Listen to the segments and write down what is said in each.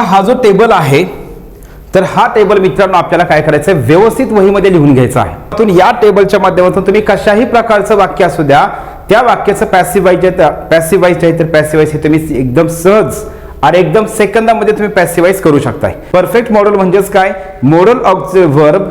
हा जो टेबल आहे तर हा टेबल मित्रांनो आपल्याला काय करायचं आहे, व्यवस्थित वहीमध्ये लिहून घ्यायचा आहे. या टेबलच्या माध्यमातून तुम्ही कशाही प्रकारचं वाक्य असू द्या, त्या वाक्याचं पॅसिव्ह वाईज आहे तर पॅसिव्ह हे तुम्ही एकदम सहज आणि एकदम सेकंदामध्ये तुम्ही पॅसिव्हाइज करू शकताय. परफेक्ट मॉडेल म्हणजेच काय, model of the verb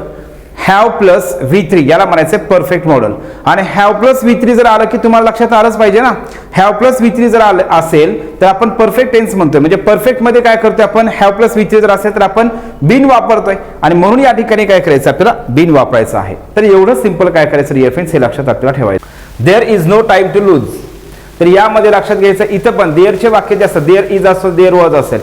have plus V3 याला म्हणायचं परफेक्ट मॉडेल. आणि हॅव प्लस V3 जर आलं की तुम्हाला लक्षात आलंच पाहिजे ना, हॅव प्लस V3 जर आलं असेल तर आपण परफेक्ट टेन्स म्हणतोय. म्हणजे परफेक्ट मध्ये काय करतोय आपण, हॅव प्लस V3 जर असेल तर आपण बीन वापरतोय आणि म्हणून या ठिकाणी काय करायचं, आपल्याला बीन वापरायचं आहे. तर एवढं सिंपल काय करायचं डिअर फ्रेंड्स, हे लक्षात आपल्याला ठेवायचं. There is no time to lose. तर यामध्ये लक्षात घ्यायचं, इथं पण देअरचे वाक्य जे असतात, देअर इज असो देअर वॉज असेल,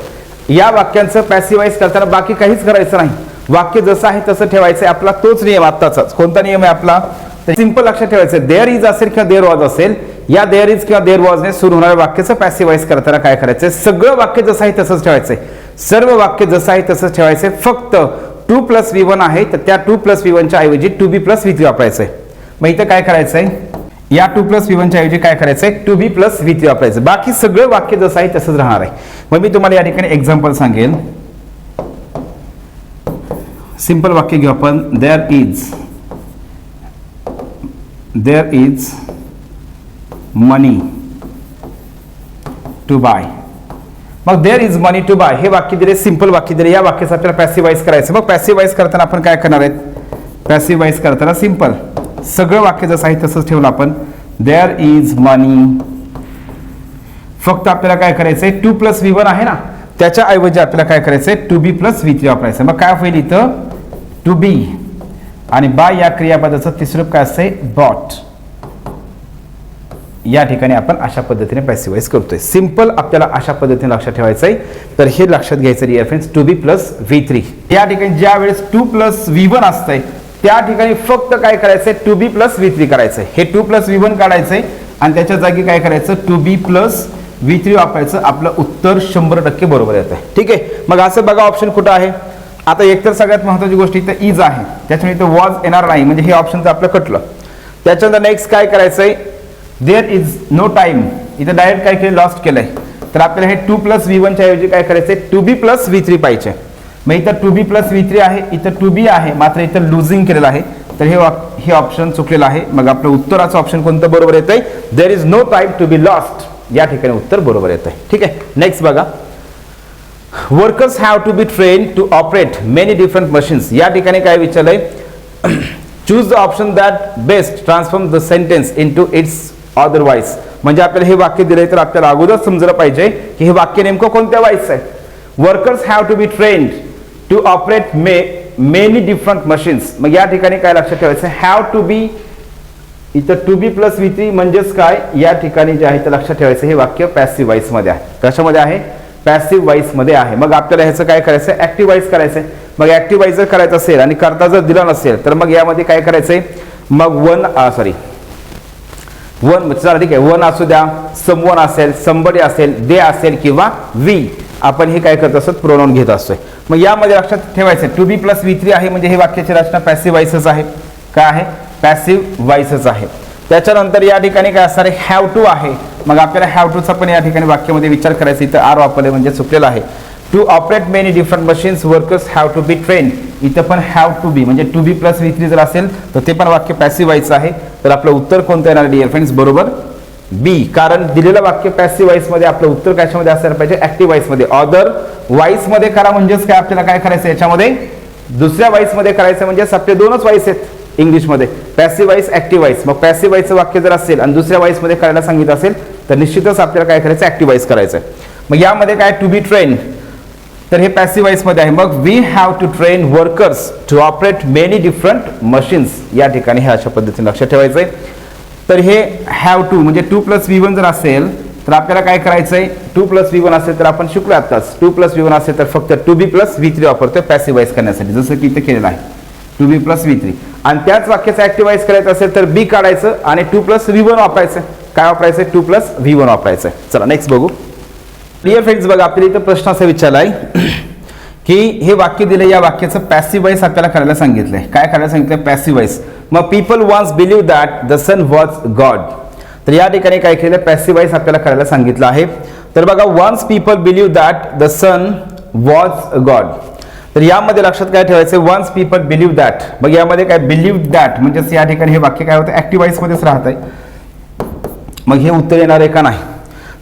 या वाक्यांचं पॅसिव्हाइज करताना बाकी काहीच करायचं नाही, वाक्य जसं आहे तसं ठेवायचं. आपला तोच नियम आत्ताचाच कोणता नियम आहे आपला, सिंपल लक्षात ठेवायचं. देअर इज असेल किंवा देअर वॉज असेल, या देअर इज किंवा देअर वॉजने सुरू होणाऱ्या वाक्याचं पॅसिव्हाइज करताना काय करायचंय, सगळं वाक्य जसं आहे तसंच ठेवायचंय, सर्व वाक्य जसं आहे तसंच ठेवायचंय. फक्त 2 + V1 आहे तर त्या 2 + V1 च्या ऐवजी 2B + V3 वापरायचंय. मग इथं काय करायचंय, या 2 + V1 च्या ऐवजी काय करायचंय, 2B + V3 वापरायचं. बाकी सगळं वाक्य जसं आहे तसंच राहणार आहे. मग मी तुम्हाला या ठिकाणी एक्झाम्पल सांगेन. सिंपल वाक्य घेऊ आपण, there is money to buy. मग there is money to buy हे वाक्य दिले, सिंपल वाक्य दिले, या वाक्याचं आपल्याला पॅसिव्हाइज करायचं. मग पॅसिव्हाइज करताना आपण काय करणार आहेत, पॅसिव्हाइज करताना सिंपल सगळं वाक्य जसं आहे तसंच ठेवलं आपण. देअर इज मनी, फक्त आपल्याला काय करायचंय, 2 + V1 आहे ना, त्याच्या ऐवजी आपल्याला काय करायचंय, 2B + V3 वापरायचं. मग काय होईल इथं, टू बी आणि बाय या क्रियापदाचं तिसरं काय असते, बॉट. या ठिकाणी आपण अशा पद्धतीने पॅसिव्हाइज करतोय. सिंपल आपल्याला अशा पद्धतीने लक्षात ठेवायचंय. तर हे लक्षाट घ्यायचं डिअर फ्रेंड्स, 2B + V3. या ठिकाणी ज्या वेळेस 2 + V1 असतंय त्या ठिकाणी फक्त काय करायचंय, 2B + V3 करायचंय. हे 2 + V1 काढायचंय आणि त्याच्या जागी काय करायचं, 2B + V3 वापरायचं. आपलं उत्तर 100% बरोबर येत आहे. ठीक आहे. मग असं बघा ऑप्शन कुठं आहे, आता एकतर सगळ्यात महत्त्वाची गोष्ट इथं इज आहे, त्याच्यामुळे इथं वॉज येणार नाही, म्हणजे हे ऑप्शनचं आपलं कटलं. त्याच्यानंतर नेक्स्ट काय करायचंय, देअर इज नो टाइम, इथं डायरेक्ट काय केलं, लॉस्ट केलंय. तर आपल्याला हे 2 + V1 च्या ऐवजी काय करायचंय, 2B + V3 पाहिजे. मग इथं 2B + V3 आहे, इथं 2B आहे, मात्र इथं लुझिंग केलेलं आहे, तर हे ऑप्शन चुकलेलं आहे. मग आपलं उत्तराचं ऑप्शन कोणतं बरोबर येतंय, there is no time to be lost, या ठिकाणी उत्तर बरोबर येत आहे. ठीक आहे. नेक्स्ट बघा, workers have to be train to operate many different machines. या ठिकाणी काय विचारलंय, choose the option that best transform the sentence into its otherwise. म्हणजे आपल्याला हे वाक्य दिलंय तर आपल्याला अगोदर समजलं पाहिजे की हे वाक्य नेमकं कोणत्या वाईज आहे. Workers have to be trained to operate many different machines. मग या ठिकाणी काय लक्षात ठेवायचं, हॅव टू बी, इथं 2B + V3 म्हणजेच काय, या ठिकाणी जे आहे ते लक्षात ठेवायचं, हे वाक्य पॅसिव्ह वाईस मध्ये आहे. कशामध्ये आहे, पॅसिव्ह वाईस मध्ये आहे. मग आपल्याला ह्याचं काय करायचं, ऍक्टिव्ह वाईस करायचंय. मग ऍक्टिव्ह वाईस जर करायचं असेल आणि करता जर दिला नसेल तर मग यामध्ये काय करायचंय, मग वन चला ठीक आहे, वन असू द्या, समवन असेल, समबडी असेल, दे असेल किंवा वी, आपण हे काय करत असत, प्रोनाउन घेत असतोय. मग यामध्ये लक्षात ठेवायचं 2B + V3 आहे, म्हणजे हे वाक्याची रचना पॅसिव्ह वाईसच आहे. काय आहे, पॅसिव्ह वाईसच आहे. त्याच्यानंतर या ठिकाणी काय असणार आहे, हॅव टू आहे. मग आपल्याला हॅव टूचा पण या ठिकाणी वाक्यामध्ये विचार करायचा, इथं आर वापरले म्हणजे चुकलेलं आहे. To operate many different machines workers have to be train, इथं पण हॅव टू बी, म्हणजे 2B + V3 जर असेल तर ते पण वाक्य पॅसिव्ह वाईस आहे. तर आपलं उत्तर कोणतं येणार डिअर फ्रेंड्स, बरोबर बी. कारण दिलेलं वाक्य पॅसिव्ह वाईस मध्ये, आपलं उत्तर कशामध्ये असायला पाहिजे, ऍक्टिव्ह वाईस मध्ये. अदर वाईस मध्ये करा म्हणजेच काय, आपल्याला काय करायचं याच्यामध्ये, दुसऱ्या वाईस मध्ये करायचं. म्हणजे आपले दोनच वाईस आहेत इंग्लिशमध्ये, पॅसिव्ह वाईस, ऍक्टिव्ह वाईस. मग पॅसिव्ह वाईसचं वाक्य जर असेल आणि दुसऱ्या वाईस मध्ये करायला सांगितलं असेल तर निश्चितच आपल्याला काय करायचं, ऍक्टिव्ह वाईस करायचं. मग यामध्ये काय, टू बी ट्रेन, तर हे पॅसिव्ह वाईस मध्ये आहे. मग we have to train workers to operate many different machines, या ठिकाणी हे अशा पद्धतीने लक्षात ठेवायचंय. तर हे हॅव टू म्हणजे 2 + V1 जर असेल तर आपल्याला काय करायचंय, 2 + V1 असेल तर आपण शिकलो आताच, 2 + V1 असेल तर फक्त 2B + V3 वापरतोय पॅसिव्ह वाईस करण्यासाठी, जसं की इथे केलेलं आहे 2B + V3. आणि त्याच वाक्याचं ऍक्टिव्ह वाईस करायचं असेल तर बी काढायचं आणि 2 + V1 वापरायचं. काय वापरायचं, 2 + V1 वापरायचं. चला नेक्स्ट बघू. डिअर फ्रेंड्स बघा, आपल्याला इथं प्रश्न असा विचारलाय की हे वाक्य दिले, या वाक्याचं पॅसिव्ह वाईस आपल्याला करायला सांगितलंय. काय करायला सांगितलंय, पॅसिव्ह वाईस. मग people once believe that the sun was god. तर या ठिकाणी काय केलं, पॅसिव्ह वाईस आपल्याला करायला सांगितलं आहे. तर बघा, once people believe that the sun was god. तर यामध्ये लक्षात काय ठेवायचं, वन्स पीपल बिलीव्ह दॅट. मग यामध्ये काय बिलीव्ह दॅट म्हणजे या ठिकाणी हे वाक्य काय होतं, ऍक्टिव्ह वॉइस मध्येच राहत आहे. मग हे उत्तर येणार आहे का नाही.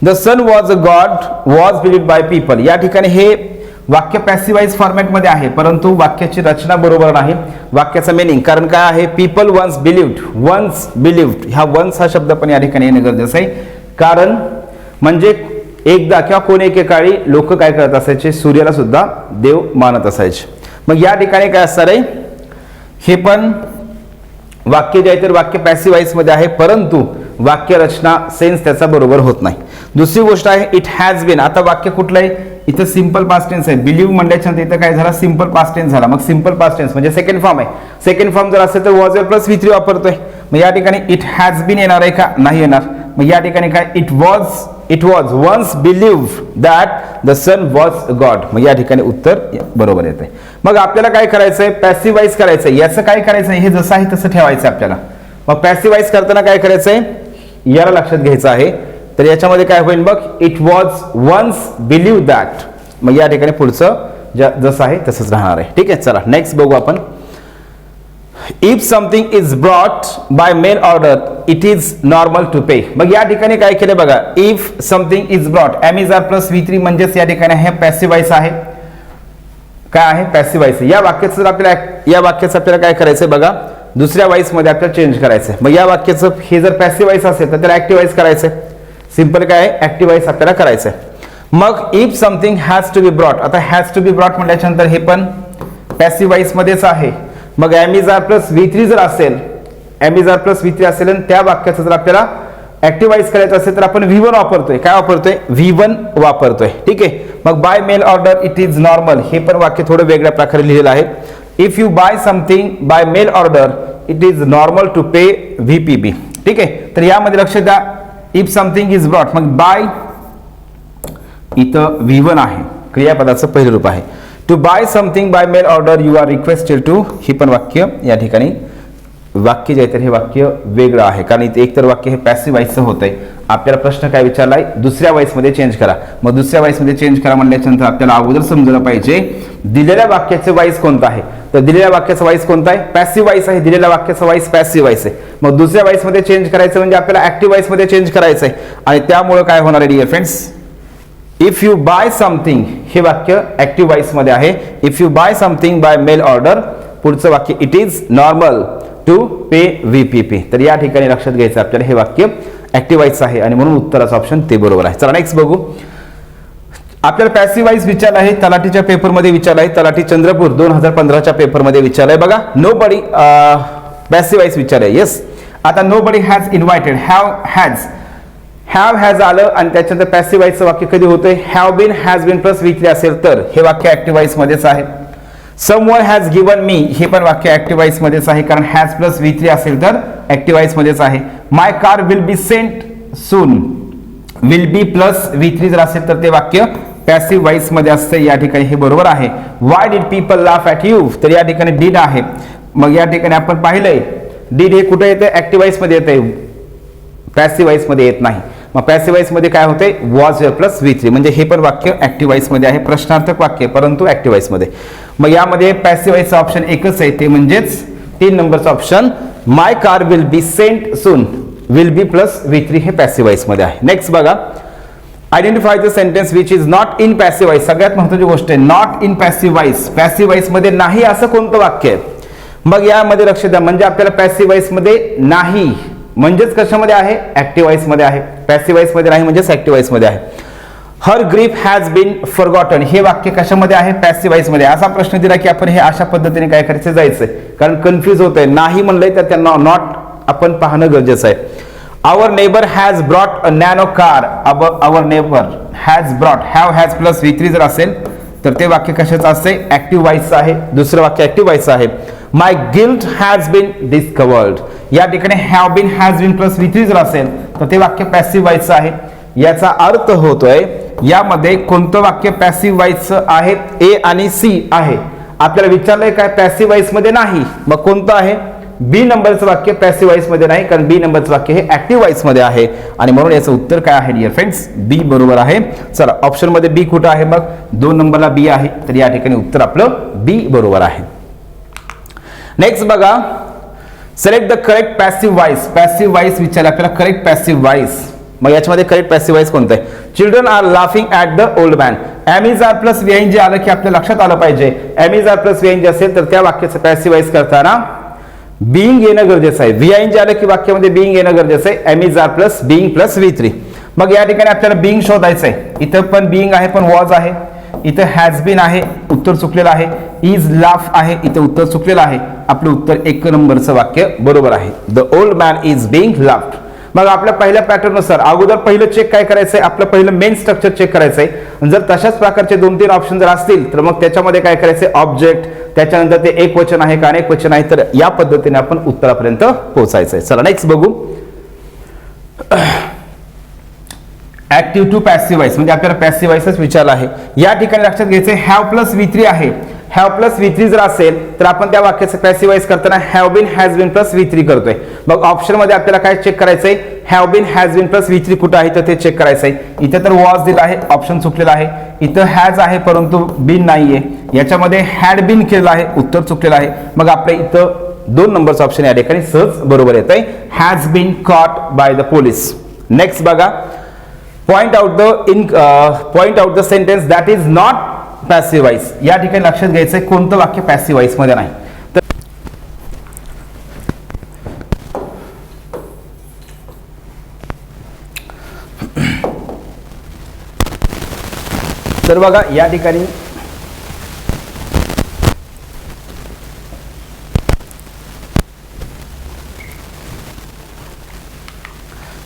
The sun was a god was believed by people. या ठिकाणी हे वाक्य पॅसिव्ह वॉइस फॉर्मॅटमध्ये आहे, परंतु वाक्याची रचना बरोबर नाही. वाक्याचं मिनिंग कारण काय आहे, पीपल वन्स बिलीव्ड. ह्या वन्स हा शब्द पण या ठिकाणी येणं गरजेचं आहे. कारण म्हणजे एकदा किंवा कोण एकेकाळी लोक काय करत असायचे, सूर्याला सुद्धा देव मानत असायचे. मग या ठिकाणी काय असणार आहे, हे पण वाक्य जे आहे तर वाक्य पॅसिव्ह वॉइस मध्ये आहे, परंतु वाक्य रचना सेन्स त्याचा बरोबर होत नाही. दुसरी गोष्ट आहे इट हॅज बीन. आता वाक्य कुठलं आहे, इथं सिंपल पास्ट टेन्स आहे. बिलीव्ह म्हणल्याच्या नंतर इथं काय झाला, सिंपल पास्ट टेन्स झाला. मग सिंपल पास्ट टेन्स म्हणजे सेकंड फॉर्म आहे. सेकंड फॉर्म जर असेल तर वॉज प्लस V3 वापरतोय. मग या ठिकाणी इट हॅज बीन येणार आहे का, नाही येणार. मग या ठिकाणी काय, it was once believe that the sun was god. मग या ठिकाणी उत्तर बरोबर येते. मग आपल्याला काय करायचंय, पॅसिव्ह वॉइस करायचंय. याचं काय करायचंय, हे जसं आहे तसं ठेवायचं आपल्याला. मग पॅसिव्ह वॉइस करताना काय करायचंय, याला लक्षात घ्यायचं आहे. तर याच्यामध्ये काय होईल बघ, it was once believe that. मग या ठिकाणी पुढचं जसं आहे तसंच राहणार आहे. ठीक आहे, चला नेक्स्ट बघू आपण. If something is brought by mail order it is normal to pay. मग या ठिकाणी काय केलं बघा, if something is brought am is are plus V3 म्हणजेच या ठिकाणी हे पॅसिव्ह वॉइस आहे. काय आहे, पॅसिव्ह वॉइस. या वाक्याचं आपल्याला काय करायचंय बघा, दुसऱ्या वॉइस मध्ये आपल्याला चेंज करायचंय. मग या वाक्याचं हे जर पॅसिव्ह वॉइस असेल तर त्याला ऍक्टिव्ह वॉइस करायचंय. सिंपल काय आहे, ऍक्टिव्ह वॉइस आपल्याला करायचंय. मग if something has to be brought. आता हॅज टू बी ब्रॉट म्हटल्याच्या नंतर हे पण पॅसिव्ह वॉइस मध्येच आहे. मग एमिजार प्लस V3 जर असेल, एमिजार प्लस V3 असेल आणि त्या वाक्याचं जर आपल्याला ऍक्टिव्ह वॉइस करायचं असेल तर आपण V1 वापरतोय. काय वापरतोय, V1 वापरतोय. ठीक आहे. मग by mail order it is normal. हे पण वाक्य थोडं वेगळ्या प्रकारे लिहिलेलं आहे. If you buy something by mail order it is normal to pay VPB. ठीक आहे. तर यामध्ये लक्ष द्या, इफ समथिंग इज ब्रॉट, मग बाय इथं V1 आहे, क्रियापदाचं पहिलं रूप आहे. To buy something by mail order you are requested to. ही पण वाक्य या ठिकाणी वाक्य जे आहे तर हे वाक्य वेगळं आहे, कारण इथे एकतर वाक्य हे पॅसिव्ह वॉइसचं होत आहे. आपल्याला प्रश्न काय विचारलाय, दुसऱ्या वॉइस मध्ये चेंज करा. मग दुसऱ्या वॉइस मध्ये चेंज करा म्हणल्याच्या नंतर आपल्याला अगोदर समजलं पाहिजे दिलेल्या वाक्याचे वॉइस कोणतं आहे. तर दिलेल्या वाक्याचा वॉइस कोणता आहे, पॅसिव्ह वॉइस आहे. दिलेल्या वाक्याचा वॉइस पॅसिव्ह वॉइस आहे. मग दुसऱ्या वॉइस मध्ये चेंज करायचं म्हणजे आपल्याला ऍक्टिव्ह वॉइस मध्ये चेंज करायचं आहे. आणि त्यामुळे काय होणार आहे dear friends, if you buy something हे वाक्य ऍक्टिव्ह वॉइस मध्ये आहे. If you buy something by mail order, पुढचं वाक्य it is normal to pay VPP. तर या ठिकाणी लक्षात घ्यायचं आपल्याला हे वाक्य ऍक्टिव्ह वॉइस आहे आणि म्हणून उत्तराचं ऑप्शन ते बरोबर आहे. चला नेक्स्ट बघू. आपल्याला पॅसिव्ह वॉइस विचारलं आहे, तलाठीच्या पेपरमध्ये विचारलं आहे. तलाठी चंद्रपूर 2015च्या पेपरमध्ये विचारलंय बघा. नो बडी पॅसिव्ह वॉइस विचारलंय. येस. आता nobody has invited, have has आलं आणि त्याच्यानंतर पॅसिव्ह वॉइसचं वाक्य कधी होतंय, have been has been plus V3 असेल तर हे वाक्य ऍक्टिव्ह वॉइस मध्येच आहे. समवन हॅज गिवन मी हे पण वाक्य ऍक्टिव्ह वॉइस मध्येच आहे, कारण हॅज प्लस V3 असेल तर ऍक्टिव्ह वॉइस मध्येच आहे. My car will be sent soon, will be plus V3 जर असेल तर ते वाक्य पॅसिव्ह वॉइस मध्ये असते. या ठिकाणी हे बरोबर आहे. Why did people laugh at you, तर या ठिकाणी डिड आहे. मग या ठिकाणी आपण पाहिलंय डिड हे कुठे येते, ऍक्टिव्ह वॉइस मध्ये येते, पॅसिव्ह वॉइस मध्ये येत नाही. मग पॅसिव्ह वॉइस मध्ये काय होते, वॉज प्लस V3 म्हणजे हे पण वाक्य ऍक्टिव्ह वॉइस मध्ये आहे, प्रश्नार्थक वाक्य परंतु ऍक्टिव्ह वॉइस मध्ये. मग यामध्ये पॅसिव्ह वॉइसचा ऑप्शन एकच आहे, ते म्हणजेच 3 नंबरचा option my car will be sent soon, will be plus V3 हे पॅसिव्ह वॉइस मध्ये आहे. नेक्स्ट बघा. Identify the sentence which is not in passive voice. सगळ्यात महत्त्वाची गोष्ट आहे not in passive voice. Passive voice मध्ये नाही असं कोणतं वाक्य आहे. मग यामध्ये लक्ष द्या, म्हणजे आपल्याला पॅसिव्ह वॉइस मध्ये नाही म्हणजेच कशामध्ये आहे, ऍक्टिव्ह वॉइस मध्ये आहे. पॅसिव्ह वॉइस मध्ये नाही म्हणजेच ऍक्टिव्ह वॉइस मध्ये आहे. हर ग्रीफ हॅज बीन फॉरगॉटन हे वाक्य कशामध्ये आहे, पॅसिव्ह वॉइस मध्ये. असा प्रश्न दिला की आपण हे अशा पद्धतीने काय करायचं, जायचंय, कारण कन्फ्युज होतंय. नाही म्हणलंय तर त्यांना नॉट आपण पाहणं गरजेचं आहे. Our neighbour has brought a Nano car, our neighbour has brought, have has plus V3 जर असेल तर ते वाक्य कशाचं असते, ऍक्टिव्ह वॉइसचं आहे. दुसरं वाक्य ऍक्टिव्ह वॉइसचं आहे. My guilt has been discovered, या ठिकाणी have been has been plus V3 जर असेल तर ते वाक्य पॅसिव्ह वॉइसचं आहे. याचा अर्थ होतोय यामध्ये कोणतं वाक्य पॅसिव्ह वॉइसचं आहे, A आणि C आहे. आपल्याला विचारलंय काय, पॅसिव्ह वॉइस मध्ये नाही, मग कोणतं आहे, बी नंबरचं वाक्य पॅसिव्ह वॉइस मध्ये नाही, कारण बी नंबरचं वाक्य हे ऍक्टिव्ह वॉइस मध्ये आहे आणि म्हणून याचं उत्तर काय आहे डिअर फ्रेंड्स, बी बरोबर आहे. चला ऑप्शन मध्ये बी कुठं आहे, मग 2 नंबरला बी आहे, तर या ठिकाणी उत्तर आपलं बी बरोबर आहे. नेक्स्ट बघा, select the correct passive voice. Passive voice विचारला आपल्याला, करेक्ट पॅसिव्ह वॉइस. मग याच्यामध्ये करेक्ट पॅसिव्ह वॉइस कोणतं आहे? Children are laughing at the old man. Am are plus V जे आलं की आपल्या लक्षात आलं पाहिजे. एम आर प्लस वी जे असेल तर त्या वाक्याचं पॅसिव्ह वॉइस करताना बिईंग येणं गरजेचं आहे. व्ही जे आलं की वाक्यामध्ये बिईंग येणं गरजेचं आहे. Am are plus being plus V3. मग या ठिकाणी आपल्याला बिईंग शोधायचं आहे. इथं पण बिईंग आहे, पण वॉज आहे. इथं हॅज बीन आहे, उत्तर चुकलेलं आहे. इज लाफ आहे, इथं उत्तर चुकलेलं आहे. आपलं उत्तर 1 नंबरचं वाक्य बरोबर आहे. The old man is being laughed. मग आपल्या पहिल्या पॅटर्न नुसार अगोदर पहिलं चेक काय करायचंय, आपलं पहिलं मेन स्ट्रक्चर चेक करायचंय. जर तशाच प्रकारचे 2-3 ऑप्शन जर असतील तर मग त्याच्यामध्ये काय करायचंय, ऑब्जेक्ट, त्याच्यानंतर ते एक वचन आहे का अनेक वचन आहे, तर या पद्धतीने आपण उत्तरापर्यंत पोहोचायचंय. चला नेक्स्ट बघू. ऍक्टिव्ह टू पॅसिव्ह वॉइस म्हणजे आपल्याला पॅसिव्ह वॉइसच विचारला आहे. या ठिकाणी लक्षात घ्यायचंय हॅव प्लस V3 आहे. हॅव प्लस V3 जर असेल तर आपण त्या वाक्याचं पॅसिव्ह वॉइस करताना have been has been plus V3 करतोय. मग ऑप्शन मध्ये आपल्याला काय चेक करायचंय, have been has been plus V3 कुठं आहे तर ते चेक करायचंय. इथे तर वॉज दिला आहे, ऑप्शन चुकलेला आहे. इथं हॅज आहे परंतु बीन नाहीये. याच्यामध्ये हॅड बीन केलेलं आहे, उत्तर चुकलेलं आहे. मग आपल्या इथं 2 नंबरचं ऑप्शन या ठिकाणी सहज बरोबर येत आहे. Has been caught by the police. Next बघा, point out the sentence that is not passive voice. या ठिकाणी लक्षात घ्यायचंय कोणतं वाक्य पॅसिव्ह वॉइस मध्ये नाही. तर बघा या ठिकाणी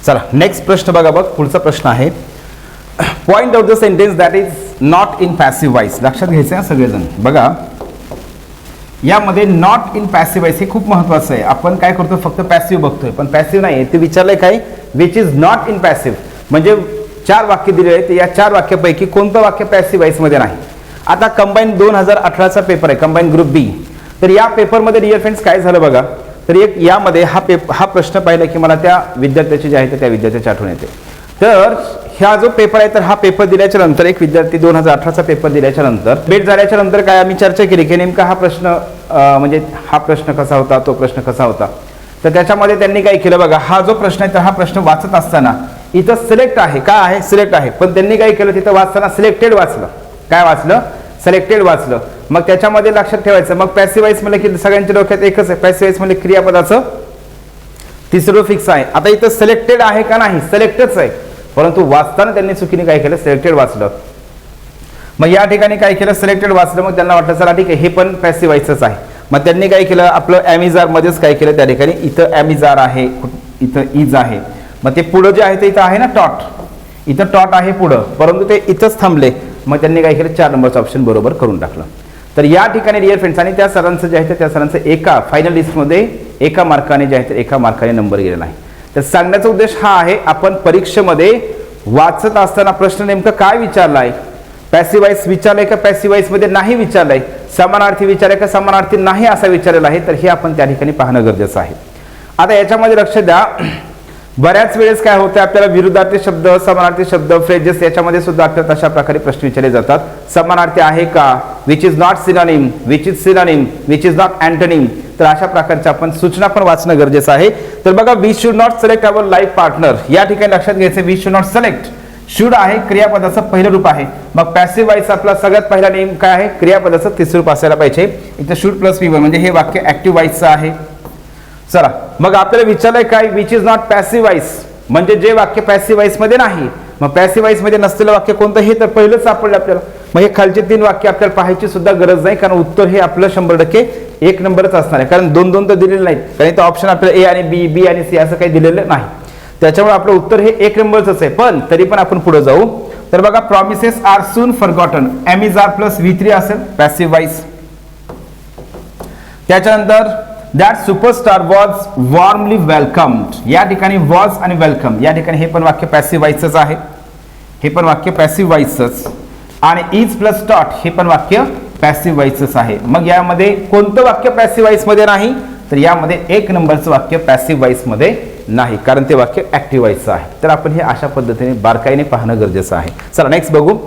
चला नेक्स्ट प्रश्न बघा. पुढचा प्रश्न आहे, point out the sentence that is not in passive voice. लक्षात घ्यायचं सगळेजण बघा, यामध्ये नॉट इन पॅसिव्ह वॉइस हे खूप महत्वाचं आहे. आपण काय करतो, फक्त पॅसिव्ह बघतोय, पण पॅसिव्ह नाही. ते विचारलंय काय, which is not in passive. म्हणजे 4 वाक्य दिले आहेत, या 4 वाक्यापैकी कोणतं वाक्य पॅसिव्ह वॉइस मध्ये नाही. आता कंबाईन 2018चा पेपर आहे, कंबाईन ग्रुप बी. तर या पेपरमध्ये डिअर फ्रेंड्स काय झालं बघा, तर एक यामध्ये हा प्रश्न पाहिला की मला त्या विद्यार्थ्याची जे आहे त्या विद्यार्थ्याची आठवण येते. तर हा जो पेपर आहे, तर हा पेपर दिल्याच्या नंतर एक विद्यार्थी 2018चा पेपर दिल्याच्या नंतर भेट झाल्याच्या नंतर काय आम्ही चर्चा केली की नेमका हा प्रश्न म्हणजे हा प्रश्न कसा होता, तो प्रश्न कसा होता. तर त्याच्यामध्ये त्यांनी काय केलं बघा, हा जो प्रश्न आहे तर हा प्रश्न वाचत असताना इथं सिलेक्ट आहे, काय आहे सिलेक्ट आहे, पण त्यांनी काय केलं तिथं वाचताना सिलेक्टेड वाचलं. काय वाचलं, सिलेक्टेड वाचलं. मग त्याच्यामध्ये लक्षात ठेवायचं, मग पॅसिव्ह वॉइस म्हणजे की सगळ्यांच्या डोक्यात एकच आहे, पॅसिव्ह वॉइस म्हणजे क्रियापदाचं तिसरं फिक्स आहे. आता इथं सिलेक्टेड आहे का नाही, सिलेक्टच आहे, परंतु वाचताना त्यांनी चुकीने काय केलं, सिलेक्टेड वाचलं. मग या ठिकाणी काय केलं, सिलेक्टेड वाचलं. मग त्यांना वाटलं चला ठीक आहे हे पण पॅसिव्ह वॉइसच आहे. मग त्यांनी काय केलं, आपलं एमिजार मध्येच काय केलं, त्या ठिकाणी इथं एमिजार आहे, इथं इज आहे. मग ते पुढं जे आहे ते इथं आहे ना टॉट, इथं टॉट आहे पुढं, परंतु ते इथंच थांबले. मग त्यांनी काय केलं, 4 नंबरचं ऑप्शन बरोबर करून टाकलं. तर या ठिकाणी डिअर फ्रेंड्स, आणि त्या सरांचं जे आहे त्या सरांचं एका फायनल लिस्टमध्ये एका मार्काने जे आहे ते एका मार्काने नंबर गेलेला आहे. तर सांगण्याचा उद्देश हा आहे, आपण परीक्षेमध्ये वाचत असताना प्रश्न नेमकं काय विचारला आहे, पॅसिव्ह वॉइस विचारलंय का पॅसिव्ह वॉइस मध्ये नाही विचारलंय, समानार्थी विचारलंय का समानार्थी नाही असा विचारलेला आहे. तर हे आपण त्या ठिकाणी पाहणं गरजेचं आहे. आता याच्यामध्ये लक्ष द्या, बऱ्याच वेळेस काय होतं, आपल्याला विरुद्धार्थी शब्द, समानार्थी शब्द, फ्रेजेस याच्यामध्ये सुद्धा आपल्याला तशा प्रकारे प्रश्न विचारले जातात. समानार्थी आहे का, which is not synonym, which is synonym, which is not antonym. तर अशा प्रकारच्या आपण सूचना पण वाचणं गरजेचं आहे. तर बघा, we should not select our life partner. या ठिकाणी लक्षात घ्यायचं, we should not select. Should आहे क्रियापदाचं पहिलं रूप आहे. मग पॅसिव्ह वॉइस आपला सगळ्यात पहिला नेम काय आहे, क्रियापदाचं तिसरं रूप असायला पाहिजे. इथं शुड प्लस V1 म्हणजे हे वाक्य ऍक्टिव्ह वॉइसचं आहे. चला मग आपल्याला विचारलंय काय, which is not passive voice म्हणजे जे वाक्य पॅसिव्ह वॉइस मध्ये नाही. मग पॅसिव्ह वॉइस मध्ये नसलेलं वाक्य कोणतं, हे तर पहिलंच सापडलं आपल्याला. मग हे खालचे 3 वाक्य आपल्याला पाहायची सुद्धा गरज नाही, कारण उत्तर हे आपलं 100% 1 नंबरच असणार आहे. कारण 2-2 तर दिलेले नाहीत, कारण इथं ऑप्शन आपल्याला A आणि B, B आणि C असं काही दिलेलं नाही. त्याच्यामुळे आपलं उत्तर हे 1 नंबरच आहे. पण तरी पण आपण पुढे जाऊ. तर बघा, promises are soon forgotten, am is are plus V3 असेल पॅसिव्ह वॉइस. त्याच्यानंतर that superstar was warmly welcomed. या ठिकाणी वॉज आणि वेलकम या ठिकाणी हे पण वाक्य पॅसिव्ह वॉइसच आहे, हे पण वाक्य पॅसिव्ह वॉइसच. आणि इज प्लस डॉट हे पण वाक्य पॅसिव्ह वॉइसच आहे. मग यामध्ये कोणतं वाक्य पॅसिव्ह वॉइस मध्ये नाही, तर यामध्ये एक नंबरचं वाक्य पॅसिव्ह वॉइस मध्ये नाही, कारण ते वाक्य ऍक्टिव्ह वॉइसचं आहे. तर आपण हे अशा पद्धतीने बारकाईने पाहणं गरजेचं आहे. चला नेक्स्ट बघू.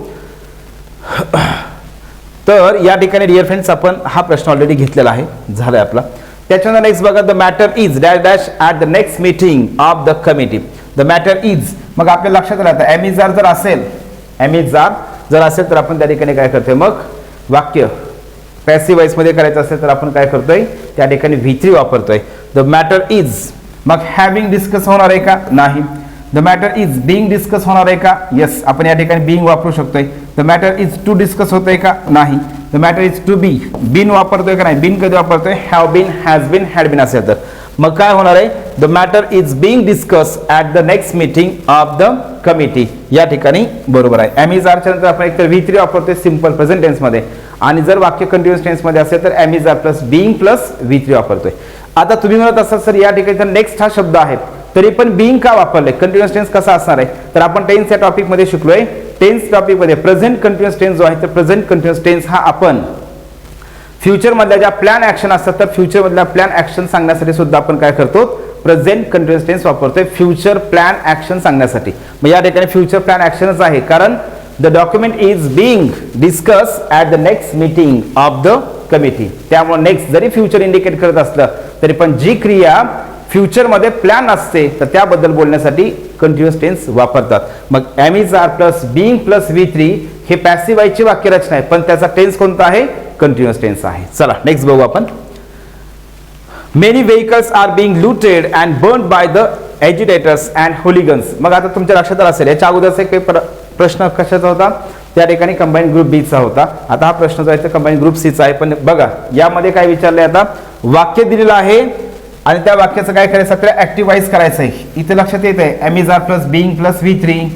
तर या ठिकाणी डिअर फ्रेंड्स आपण हा प्रश्न ऑलरेडी घेतलेला आहे, झालाय आपला. त्याच्यानंतर नेक्स्ट बघा, the matter is dash dash at the next meeting of the committee. The matter is, मग आपल्या लक्षात राहतं एम इज आर जर असेल, एम इज आर जर असेल तर आपण त्या ठिकाणी काय करतोय, मग वाक्य पॅसिव्ह वॉइस मध्ये करायचं असेल तर आपण काय करतोय, त्या ठिकाणी V3 वापरतोय. द मॅटर इज, मग हॅव्हिंग डिस्कस होणार आहे का, नाही. The matter is being discuss होणार आहे का, येस, आपण या ठिकाणी बिंग वापरू शकतोय. The matter is to discuss होतोय का, नाही. The matter is to be, been वापरतोय का नाही, बिन कधी वापरतोय, have been, has been, had been असेल तर मग काय होणार आहे, the matter is being discuss at the next meeting of the committee. या ठिकाणी बरोबर आहे. एम इज आरच्या नंतर आपण एकतर V3 वापरतोय सिंपल प्रेझेंट टेन्स मध्ये, आणि जर वाक्य कंटिन्युअस टेन्स मध्ये असेल तर am is are plus being plus V3 वापरतोय. आता तुम्ही म्हणत असाल सर या ठिकाणी तर नेक्स्ट हा शब्द आहे तरी पण बिंग का वापरले, कंटिन्युअस टेन्स कसा असणार आहे, तर आपण टेन्स या टॉपिक मध्ये शिकलोय. टेन्स टॉपिक मध्ये प्रेझेंट कंटिन्युअस टेन्स जो आहे तर प्रेझेंट कंटिन्युअस टेन्स हा आपण फ्युचर मधल्या ज्या प्लॅन ऍक्शन असतात तर फ्युचर मधल्या प्लॅन ऍक्शन सांगण्यासाठी सुद्धा आपण काय करतो, प्रेझेंट कंटिन्युअस टेन्स वापरतोय फ्युचर प्लॅन ऍक्शन सांगण्यासाठी. मग या ठिकाणी फ्युचर प्लॅन ऍक्शनच आहे, कारण the document is being discuss at the next meeting of the committee. त्यामुळे नेक्स्ट जरी फ्युचर इंडिकेट करत असलं तरी पण जी क्रिया फ्युचर मध्ये प्लॅन असते तर त्याबद्दल बोलण्यासाठी कंटिन्युअस टेन्स वापरतात. मग am is are plus being plus V3 हे पॅसिव्ह वॉइसची वाक्यरचना आहे, पण त्याचा टेन्स कोणता आहे, कंटिन्युअस टेन्स आहे. चला नेक्स्ट बघू आपण. Many vehicles are being looted and burn by the agitators and hooligans. मग आता तुमच्या लक्षात आलं असेल याच्या अगोदरचा एक प्रश्न कशाचा होता, त्या ठिकाणी कंबाईन ग्रुप बी चा होता. आता हा प्रश्न जो आहे तो कंबाईन ग्रुप सी चा आहे. पण बघा यामध्ये काय विचारलंय, आता वाक्य दिलेलं आहे आणि त्या वाक्याचं काय करायचं, आपल्याला ऍक्टिव्ह वॉइस करायचं आहे. इथे लक्षात येत आहे am is are plus being plus V3,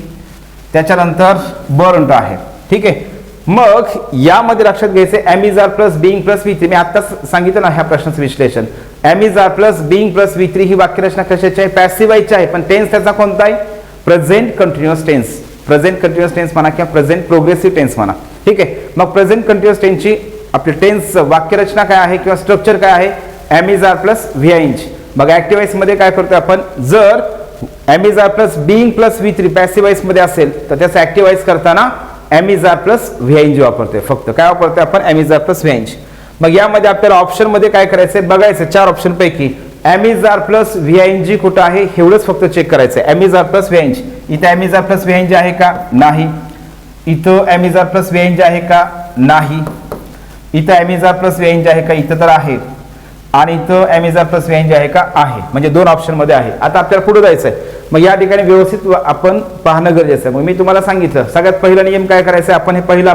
त्याच्यानंतर बर्न्ड आहे, ठीक आहे. मग यामध्ये लक्षात घ्यायचं am is are plus being plus V3. मी आत्ताच सांगितलं ना ह्या प्रश्नाचं विश्लेषण. Am is are plus being plus V3 ही वाक्यरचना कशाची आहे, पॅसिव्ह वॉइसची आहे, पण टेन्स त्याचा कोणता आहे, present continuous tense. Present continuous tense म्हणा किंवा प्रेझेंट प्रोग्रेसिव्ह टेन्स म्हणा, ठीक आहे. मग प्रेझेंट कंटिन्युअस टेन्सची आपली टेन्स वाक्यरचना काय आहे किंवा स्ट्रक्चर काय आहे, am is are plus V-ing. मग ऍक्टिव्ह वॉइस मध्ये काय करतोय आपण, जर am is are plus being plus V3 passive voice मध्ये असेल तर त्याचा ऍक्टिव्ह वॉइस करताना am is are plus V-ing वापरतोय. फक्त काय वापरतोय आपण, M is are plus V-ing. मग यामध्ये आपल्याला ऑप्शन मध्ये काय करायचंय बघायचं, 4 ऑप्शन पैकी M is are plus V-ing कुठं आहे एवढंच फक्त चेक करायचं. M is are plus V-ing, इथं M is are plus V-ing आहे का, नाही. इथं M is are plus V-ing आहे का, नाही. इथं M is are plus V-ing आहे का, इथं तर आहे. आणि इथं M is are plus V-ing आहे का, आहे. म्हणजे 2 ऑप्शन मध्ये आहे. आता आपल्याला पुढे जायचंय. मग या ठिकाणी व्यवस्थित आपण पाहणं गरजेचं आहे. मग मी तुम्हाला सांगितलं सगळ्यात पहिला नियम काय करायचा, आपण हे पहिलं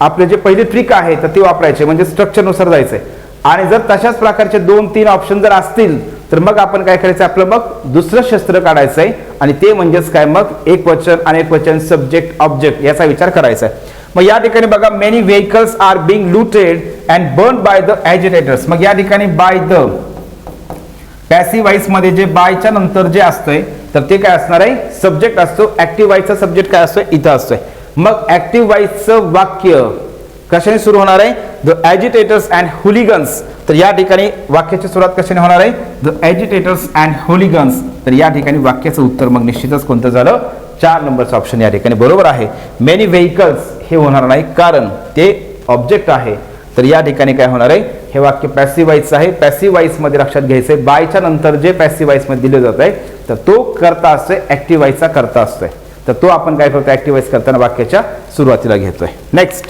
आपलं जे पहिली ट्रिक आहे तर ती वापरायची, म्हणजे स्ट्रक्चर नुसार जायचंय. आणि जर तशाच प्रकारचे 2-3 ऑप्शन जर असतील तर मग आपण काय करायचं, आपलं मग दुसरं शस्त्र काढायचंय आणि ते म्हणजेच काय, मग एक वचन अनेक वचन सब्जेक्ट ऑब्जेक्ट याचा विचार करायचा आहे. मग या ठिकाणी बघा, many vehicles are being looted and burn by the agitators. मग या ठिकाणी बाय द पॅसिव्ह वॉइस मध्ये जे बायच्या नंतर जे असतंय तर ते काय असणार आहे, सब्जेक्ट असतो. ऍक्टिव्ह वॉइसचा सब्जेक्ट काय असतोय, इथं असतोय. मग ऍक्टिव्ह वॉइसचं वाक्य कशाने सुरू होणार आहे, द एज्युटेटर्स अँड हुलिगन्स. तर या ठिकाणी वाक्याची सुरुवात कशाने होणार आहे, द एज्युटेटर्स अँड हुलिगन्स. तर या ठिकाणी वाक्याचं उत्तर मग निश्चितच कोणतं झालं, 4 नंबरचं ऑप्शन या ठिकाणी बरोबर आहे. मेनी व्हेकल्स हे होणार नाही कारण ते ऑब्जेक्ट आहे. तर या ठिकाणी काय होणार आहे, हे वाक्य पॅसिव्ह वॉइस आहे. पॅसिव्ह वॉइस मध्ये लक्षात घ्यायचंय बायच्या नंतर जे पॅसिव्ह वॉइस मध्ये दिले जात आहे तर तो करता असतोय, ऍक्टिव्ह वॉइसचा करता असतोय. तर तो आपण काय करतो, ऍक्टिव्ह वॉइस करताना वाक्याच्या सुरुवातीला घेतोय. नेक्स्ट,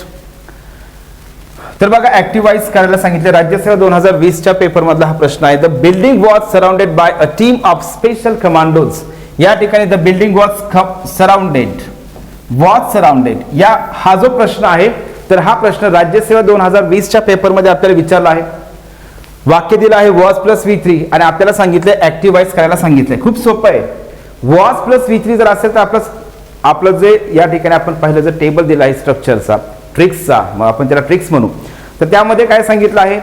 तर बघा ऍक्टिव्ह वॉइस करायला सांगितले. राज्यसेवा 2020च्या पेपर मधला हा प्रश्न आहे. The building was surrounded by a team of special commandos. या ठिकाणी द बिल्डिंग वॉज सराउंडेड या हा जो प्रश्न आहे तर हा प्रश्न राज्यसेवा 2020च्या पेपर मध्ये आपल्याला विचारला आहे. वाक्य दिलं आहे वॉज प्लस V3 आणि आपल्याला सांगितलंय ऍक्टिव्ह वॉइस करायला सांगितलंय. खूप सोपं आहे. वॉज प्लस V3 जर असेल तर आपलं जे या ठिकाणी आपण पाहिलं जर टेबल दिला आहे स्ट्रक्चरचा, ट्रिक्सचा, मग आपण त्याला ट्रिक्स म्हणू. तर त्यामध्ये काय सांगितलं आहे,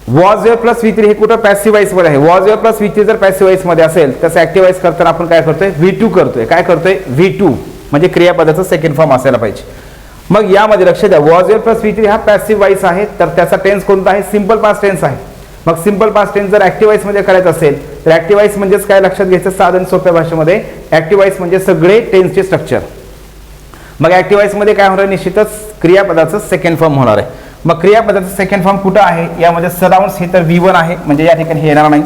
वॉज वेअर प्लस V3 हे कुठं पॅसिव्ह वॉइस मध्ये आहे. वॉज वेअर प्लस V3 जर पॅसिव्ह वॉइस मध्ये असेल तर ऍक्टिव्ह वॉइस करताना आपण काय करतोय, V2 करतोय. काय करतोय, V2 म्हणजे क्रियापदाचा सेकंड फॉर्म असायला पाहिजे. मग यामध्ये लक्ष द्या, वॉज वेअर प्लस V3 हा पॅसिव्ह वॉइस आहे तर त्याचा टेन्स कोणता आहे, सिंपल पास्ट टेन्स आहे. मग सिंपल पास्ट टेन्स जर ऍक्टिव्ह वॉइस मध्ये करायचं असेल तर ऍक्टिव्ह वॉइस म्हणजेच काय लक्षात घ्यायचं साधन सोप्या भाषेमध्ये ऍक्टिव्ह वॉइस म्हणजे सगळे टेन्सचे स्ट्रक्चर. मग ऍक्टिव्ह वॉइस मध्ये काय होणार निश्चितच क्रियापदाचं सेकंड फॉर्म होणार आहे. मग क्रियापदाचं सेकंड फॉर्म कुठं आहे यामध्ये सराउंड्स हे तर V1 आहे म्हणजे या ठिकाणी हे येणार नाही.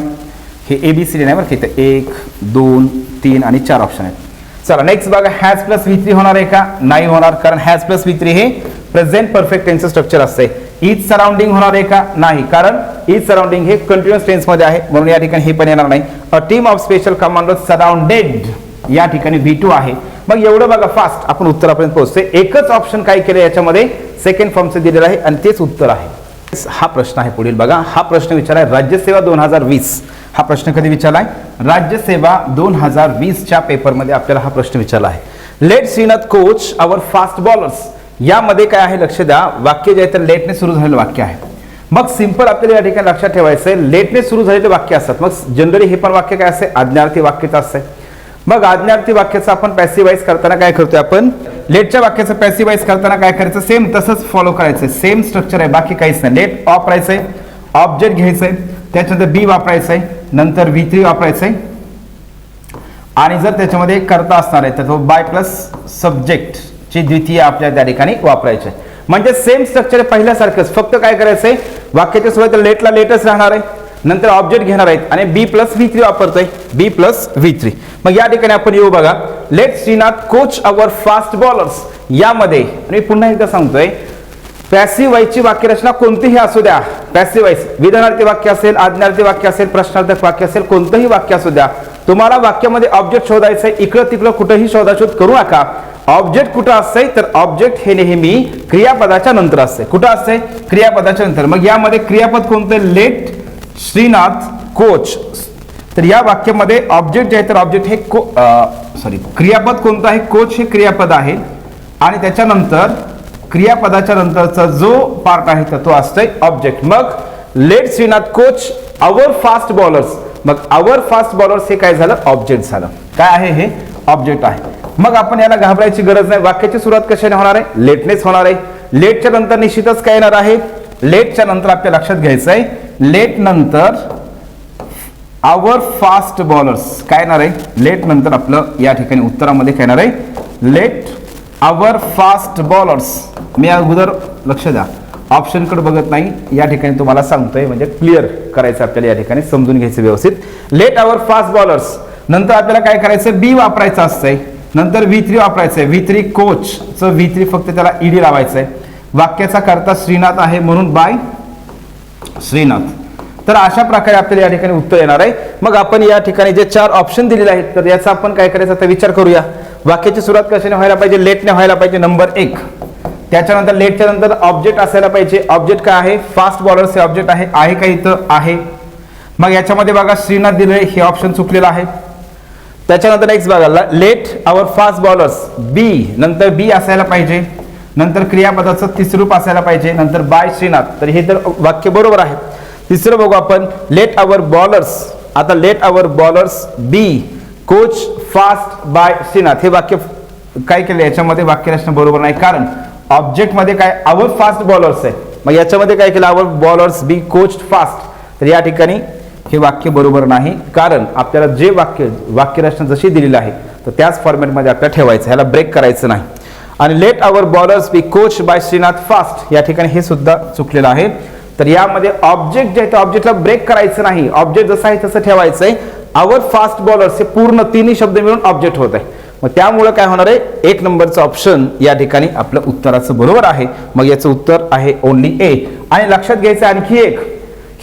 हे ABCD नाही बरं इथं 1 2 3 आणि 4 ऑप्शन आहेत. चला नेक्स्ट बघा हॅज प्लस V3 होणार आहे का? नाही होणार कारण हॅज प्लस V3 हे प्रेझेंट परफेक्ट टेन्सचं स्ट्रक्चर असते. इज सराउंडिंग होणार आहे का? नाही कारण इज सराउंडिंग हे कंटिन्युअस टेन्स मध्ये आहे म्हणून या ठिकाणी हे पण येणार नाही. A team of special commanders surrounded या ठिकाणी V2 आहे. मग एवढं बघा फास्ट आपण उत्तरापर्यंत पोहोचतोय. एकच ऑप्शन काय केलं याच्यामध्ये सेकंड फॉर्मचं दिलेलं आहे आणि तेच उत्तर आहे. हा प्रश्न आहे पुढील बघा. हा प्रश्न विचारलाय राज्यसेवा 2020. हा प्रश्न कधी विचारलाय? राज्यसेवा 2020च्या पेपरमध्ये आपल्याला हा प्रश्न विचारला आहे. Late Srinath coach hour fast bowlers. यामध्ये काय आहे लक्ष द्या. वाक्य जे आहे तर लेटने सुरू झालेलं वाक्य आहे. मग सिंपल आपल्याला या ठिकाणी लक्षात ठेवायचं आहे लेटने सुरू झालेले वाक्य असतात. मग जनरली हे पण वाक्य काय असते आज्ञार्थी वाक्यच असते. मग आज्ञार्थी वाक्याचं आपण पॅसिवाइज करताना काय करतोय आपण लेटच्या वाक्याचं पॅसिवाइज करताना काय करायचं सेम तसंच फॉलो करायचं. सेम स्ट्रक्चर आहे बाकी काहीच नाही. लेट वापरायचंय ऑब्जेक्ट घ्यायचंय त्याच्यानंतर बी वापरायचंय नंतर V3 वापरायचंय आणि जर त्याच्यामध्ये करता असणार आहे तर तो बाय प्लस सब्जेक्ट ची द्वितीय आपल्या त्या ठिकाणी वापरायचे. म्हणजे सेम स्ट्रक्चर पहिल्यासारखंच फक्त काय करायचंय वाक्याच्या सुरुवातीला लेटला लेटच राहणार आहे नंतर ऑब्जेक्ट घेणार आहेत आणि B प्लस V3 वापरतोय B प्लस V3. मग या ठिकाणी आपण येऊ बघा let Srinath coach our fast bowlers. यामध्ये मी पुन्हा एकदा सांगतोय पॅसिव्ह वॉइसची वाक्यरचना कोणतीही असू द्या. पॅसिव्ह वॉइस विधानार्थी वाक्य असेल आज्ञार्थी वाक्य असेल प्रश्नार्थक वाक्य असेल कोणतंही वाक्य असू द्या तुम्हाला वाक्यामध्ये ऑब्जेक्ट शोधायचंय. इकडं तिकडं कुठेही शोधाशोध करू नका. ऑब्जेक्ट कुठं असतंय तर ऑब्जेक्ट हे नेहमी क्रियापदाच्या नंतर असते. कुठं असते क्रियापदाच्या नंतर. मग यामध्ये क्रियापद कोणतं लेट श्रीनाथ कोच. तर या वाक्यामध्ये ऑब्जेक्ट जे आहे तर ऑब्जेक्ट हे क्रियापद कोणतं आहे कोच हे क्रियापद आहे आणि त्याच्यानंतर क्रियापदाच्या नंतरचा जो पार्ट आहे तर तो असतोय ऑब्जेक्ट. मग let Srinath coach our fast bowlers. मग अवर फास्ट बॉलर्स हे काय झालं ऑब्जेक्ट झालं. काय आहे हे ऑब्जेक्ट आहे. मग आपण याला घाबरायची गरज नाही. वाक्याची सुरुवात कशाने होणार आहे लेटनेच होणार आहे. लेटच्या नंतर निश्चितच काय येणार आहे लेटच्या नंतर आपल्या लक्षात घ्यायचं आहे लेट नंतर आवर फास्ट बॉलर्स काय येणार आहे लेट नंतर आपलं या ठिकाणी उत्तरामध्ये काय येणार आहे लेट आवर फास्ट बॉलर्स. मी अगोदर लक्ष द्या ऑप्शनकडे बघत नाही या ठिकाणी तुम्हाला सांगतोय म्हणजे क्लिअर करायचं आपल्याला या ठिकाणी समजून घ्यायचं व्यवस्थित. लेट आवर फास्ट बॉलर्स नंतर आपल्याला काय करायचं बी वापरायचं असतंय नंतर V3 वापरायचंय. V3 कोचचं V3 फक्त त्याला ईडी लावायचंय. वाक्याचा कर्ता श्रीनाथ आहे म्हणून बाय श्रीनाथ. तर अशा प्रकारे आपल्याला या ठिकाणी उत्तर येणार आहे. मग आपण या ठिकाणी जे 4 ऑप्शन दिलेले आहेत तर याचा आपण काय करायचं आता विचार करूया. वाक्याची सुरुवात कशाने व्हायला पाहिजे लेटने व्हायला पाहिजे नंबर 1. त्याच्यानंतर लेटच्या नंतर ऑब्जेक्ट असायला पाहिजे. ऑब्जेक्ट काय आहे फास्ट बॉलर्स हे ऑब्जेक्ट आहे का इथं आहे. मग याच्यामध्ये बघा श्रीनाथ दिले हे ऑप्शन चुकलेलं आहे. त्याच्यानंतर नेक्स्ट बघा लेट आवर फास्ट बॉलर्स बी नंतर बी असायला पाहिजे नंतर क्रियापदाचं तिसरं रूप असायला पाहिजे नंतर बाय श्रीनाथ. तर हे तर वाक्य बरोबर आहे. तिसरं बघू आपण लेट आवर बॉलर्स. आता late our bowlers B coach fast by Srinath हे वाक्य काय केलं याच्यामध्ये वाक्य रचना बरोबर नाही कारण ऑब्जेक्ट मध्ये काय आवर फास्ट बॉलर्स आहे. मग याच्यामध्ये काय केलं आवर बॉलर्स बी कोच फास्ट. तर या ठिकाणी हे वाक्य बरोबर नाही कारण आपल्याला जे वाक्यरचना जशी दिलेली आहे तर त्याच फॉर्मॅटमध्ये आपल्याला ठेवायचं ह्याला ब्रेक करायचं नाही. आणि लेट आवर बॉलर्स बी कोच बाय श्रीनाथ फास्ट या ठिकाणी हे सुद्धा चुकलेलं आहे. तर यामध्ये ऑब्जेक्ट जे आहे ते ऑब्जेक्टला ब्रेक करायचं नाही. ऑब्जेक्ट जसं आहे तसं ठेवायचंय. आवर फास्ट बॉलर्स हे पूर्ण तिन्ही शब्द मिळून ऑब्जेक्ट होत आहे. मग त्यामुळे काय होणार आहे 1 नंबरचं ऑप्शन या ठिकाणी आपलं उत्तराचं बरोबर आहे. मग याचं उत्तर आहे ओनली ए. आणि लक्षात घ्यायचं आणखी एक